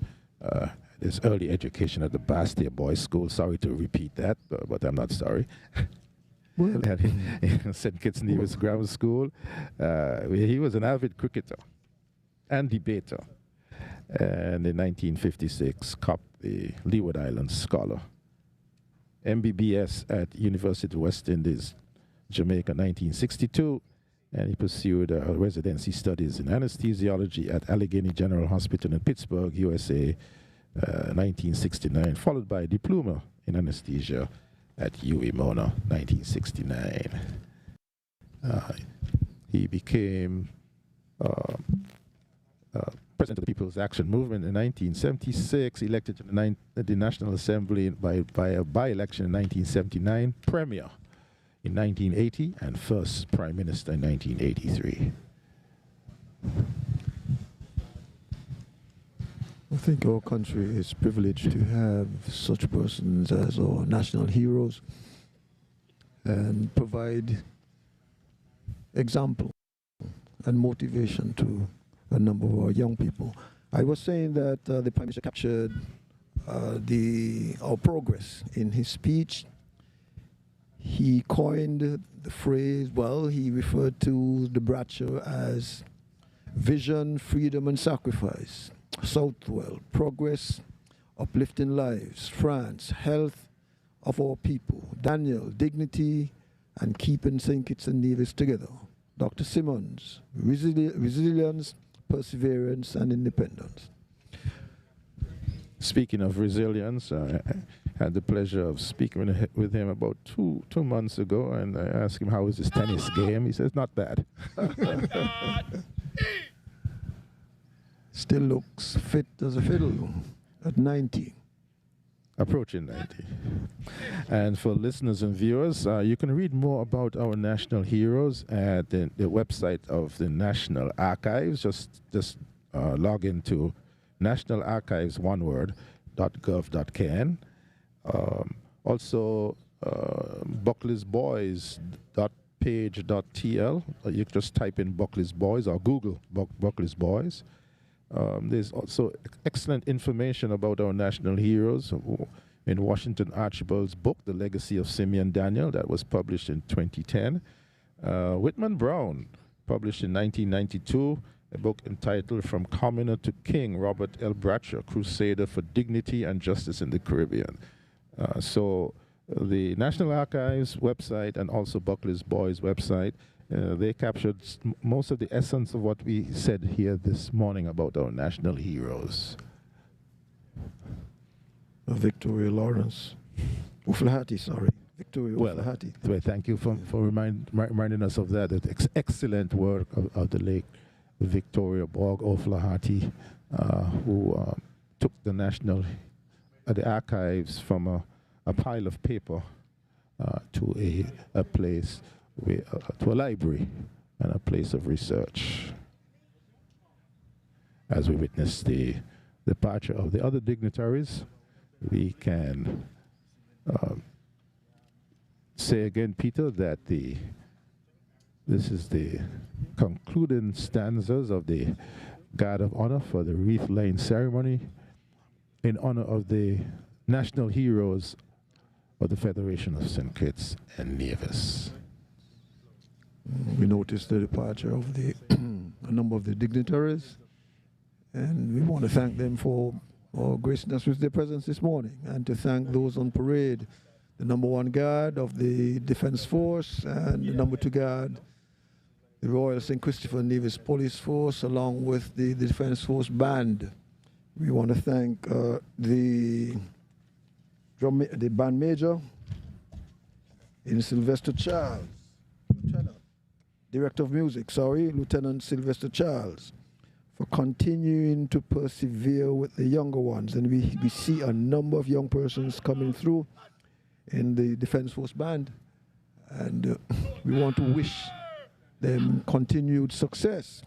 [SPEAKER 1] his early education at the Bradshaw Boys School, sorry to repeat that, but I'm not sorry.
[SPEAKER 2] Well,
[SPEAKER 1] in St. Kitts Nevis Grammar School, he was an avid cricketer and debater. And in 1956, copped the Leeward Islands Scholar. MBBS at University of West Indies, Jamaica, 1962. And he pursued residency studies in anesthesiology at Allegheny General Hospital in Pittsburgh, USA, 1969, followed by a diploma in anesthesia at UWI Mona, 1969. He became President of the People's Action Movement in 1976, elected to the National Assembly by a by-election in 1979, Premier in 1980, and first Prime Minister in 1983.
[SPEAKER 2] I think our country is privileged to have such persons as our national heroes and provide example and motivation to a number of our young people. I was saying that the Prime Minister captured our progress in his speech. He coined the phrase, well, he referred to the Bradshaw as vision, freedom, and sacrifice. Southwell, progress, uplifting lives. France, health of our people. Nathaniel, dignity, and keeping St. Kitts and Nevis together. Dr. Simmonds, resilience, perseverance, and independence.
[SPEAKER 1] Speaking of resilience, I had the pleasure of speaking with him about two months ago, and I asked him how was his tennis game. He says, not bad.
[SPEAKER 2] Still looks fit as a fiddle at 90.
[SPEAKER 1] Approaching 90. And for listeners and viewers, you can read more about our national heroes at the website of the National Archives. Just log into National Archives, one word, .gov.kn. Also, Buckley's Boys .page.tl. You just type in Buckley's Boys or Google Buckley's Boys. There's also excellent information about our national heroes in Washington Archibald's book, The Legacy of Simeon Daniel, that was published in 2010. Whitman Brown, published in 1992, a book entitled From Commoner to King, Robert L. Bradshaw, Crusader for Dignity and Justice in the Caribbean. So the National Archives website and also Buckley's Boys website, they captured most of the essence of what we said here this morning about our national heroes.
[SPEAKER 2] Victoria Lawrence. Uflahati, sorry. Victoria Uflahati.
[SPEAKER 1] Well, thank you for reminding us of that. That excellent work of the late Victoria Borg O'Flaherty, who took the archives from a pile of paper to a place, to a library and a place of research. As we witness the departure of the other dignitaries, we can say again, Peter, that this is the concluding stanzas of the Guard of Honor for the Wreath laying ceremony in honor of the national heroes of the Federation of St. Kitts and Nevis.
[SPEAKER 2] We noticed the departure of a number of the dignitaries, and we want to thank them for gracing us with their presence this morning, and to thank those on parade, the number 1 guard of the Defense Force and the number 2 guard, the Royal St. Christopher Nevis Police Force, along with the Defense Force Band. We want to thank the band major in Sylvester Charles, Lieutenant, Director of Music, sorry, Lieutenant Sylvester Charles, for continuing to persevere with the younger ones. And we see a number of young persons coming through in the Defense Force Band. And we want to wish them continued success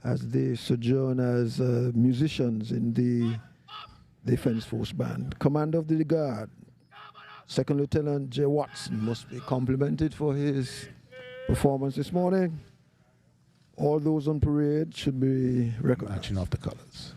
[SPEAKER 2] as they sojourn as musicians in the Defense Force Band. Commander of the Guard, Second Lieutenant J. Watson, must be complimented for his performance this morning. All those on parade should be recognized.
[SPEAKER 1] Matching off the colors.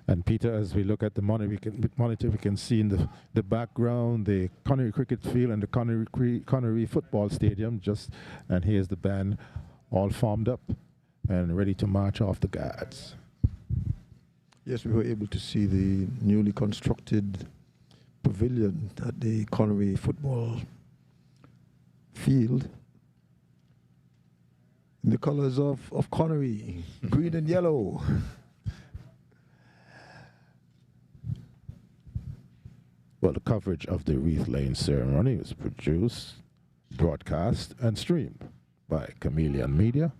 [SPEAKER 1] And Peter, as we look at the monitor, we can see in the background the Connery Cricket Field and the Connery Football Stadium. And here's the band all formed up and ready to march off the guards.
[SPEAKER 2] Yes, we were able to see the newly constructed pavilion at the Connery Football Field in the colors of Connery, green and yellow.
[SPEAKER 1] Well, the coverage of the Wreath laying ceremony was produced, broadcast, and streamed by Chameleon Media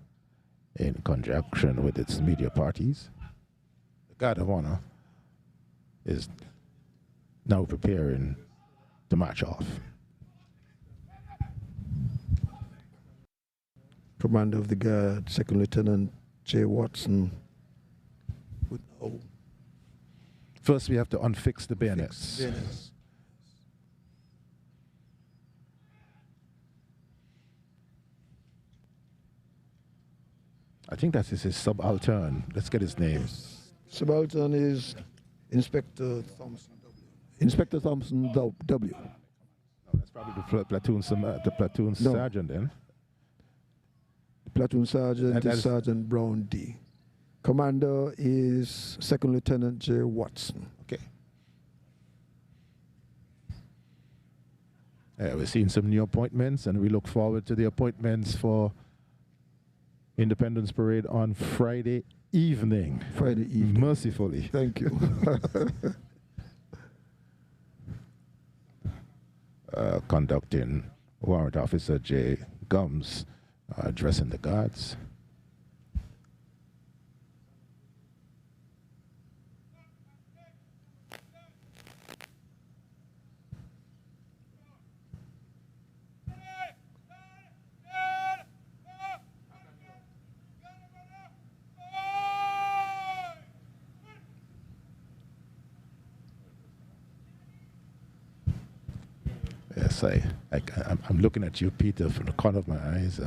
[SPEAKER 1] in conjunction with its media parties. The Guard of Honor is now preparing to march off.
[SPEAKER 2] Commander of the Guard, Second Lieutenant J. Watson.
[SPEAKER 1] First, we have to unfix the bayonets. I think that is his subaltern. Let's get his name.
[SPEAKER 2] Yes. Subaltern is Inspector Thompson W. Inspector Thompson W.
[SPEAKER 1] No, that's probably the platoon sergeant then.
[SPEAKER 2] Platoon Sergeant is Sergeant Brown D. Commander is Second Lieutenant J. Watson.
[SPEAKER 1] Okay. We're seeing some new appointments, and we look forward to the appointments for Independence Parade on Friday evening.
[SPEAKER 2] Friday evening.
[SPEAKER 1] Mercifully.
[SPEAKER 2] Thank you.
[SPEAKER 1] Conducting Warrant Officer J. Gums, addressing the guards. Yes, I'm looking at you, Peter, from the corner of my eyes.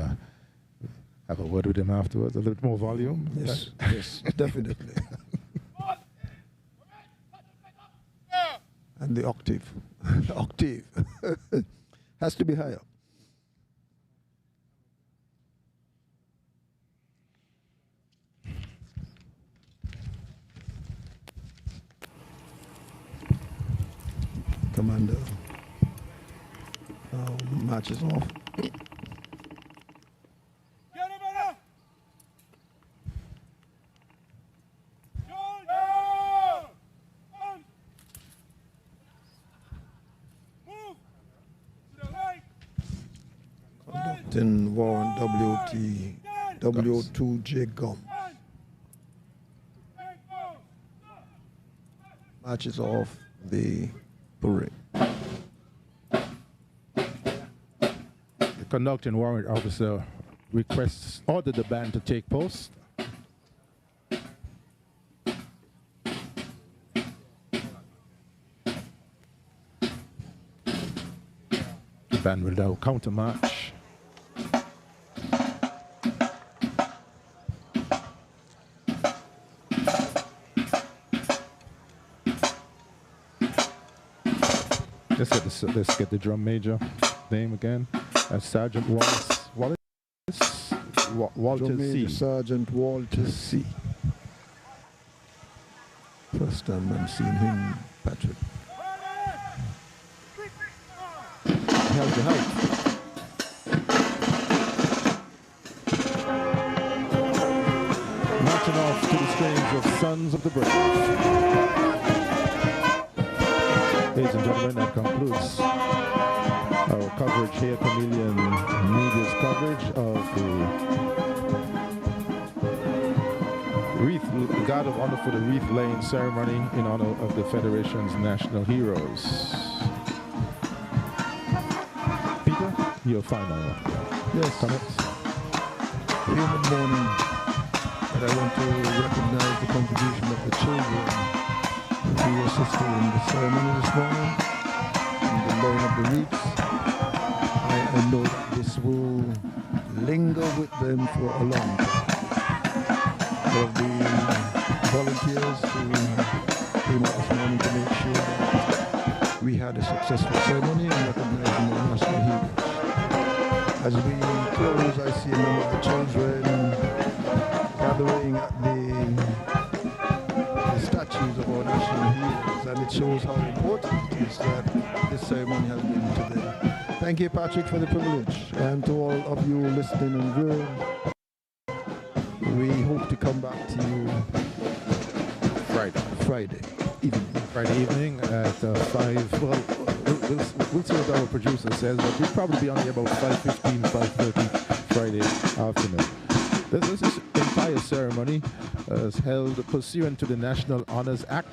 [SPEAKER 1] Have a word with him afterwards, a little bit more volume.
[SPEAKER 2] Yes, yes, definitely. And the octave. The octave has to be higher. Commander marches off. Conducting Warrant WT W2J Gum. Marches off the parade.
[SPEAKER 1] The conducting warrant officer ordered the band to take post. Band without countermarch. Let's get the drum major name again. Sergeant Walter C.
[SPEAKER 2] Sergeant Walter C. First time I'm seeing him, Patrick.
[SPEAKER 1] How's the height? Marching off to the strains of Sons of the Brave. Ladies and gentlemen, that concludes our coverage here, Chameleon Media's coverage of the Wreath, Guard of Honor for the Wreath laying ceremony in honor of the Federation's national heroes. Peter, your final comments.
[SPEAKER 2] Human morning, but I want to recognize the contribution of the children who assisted in the ceremony this morning, in the laying of the wreaths. I know that this will linger with them for a long time. All of the volunteers who came out this morning to make sure that we had a successful ceremony and recognizing our national heroes. As we close, I see a number of the children gathering at the statues of our national heroes, and it shows how important it is that this ceremony has been today. Thank you, Patrick, for the privilege, and to all of you listening and viewing. We hope to come back to you Friday evening
[SPEAKER 1] At 5. Well, we'll see what our producer says, but we'll probably be on here about 5:15, 5:30 Friday afternoon. This entire ceremony is held pursuant to the National Honors Act,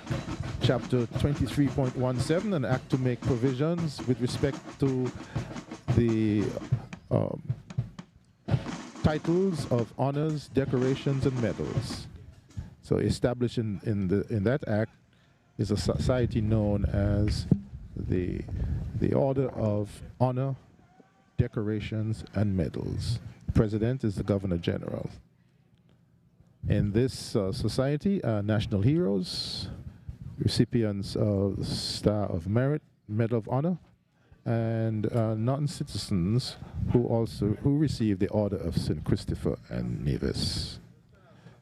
[SPEAKER 1] Chapter 23.17, an act to make provisions with respect to the titles of honors, decorations, and medals. So established in that act is a society known as the Order of Honor, Decorations, and Medals. The president is the Governor General. In this society are national heroes, recipients of Star of Merit, Medal of Honor, and non-citizens who receive the Order of St. Christopher and Nevis.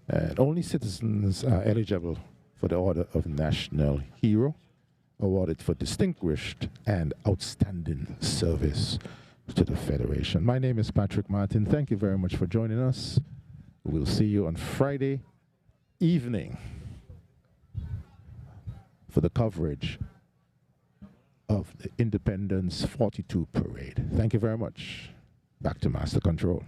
[SPEAKER 1] And only citizens are eligible for the Order of National Hero, awarded for distinguished and outstanding service to the Federation. My name is Patrick Martin. Thank you very much for joining us. We'll see you on Friday evening for the coverage of the Independence 42 Parade. Thank you very much. Back to Master Control.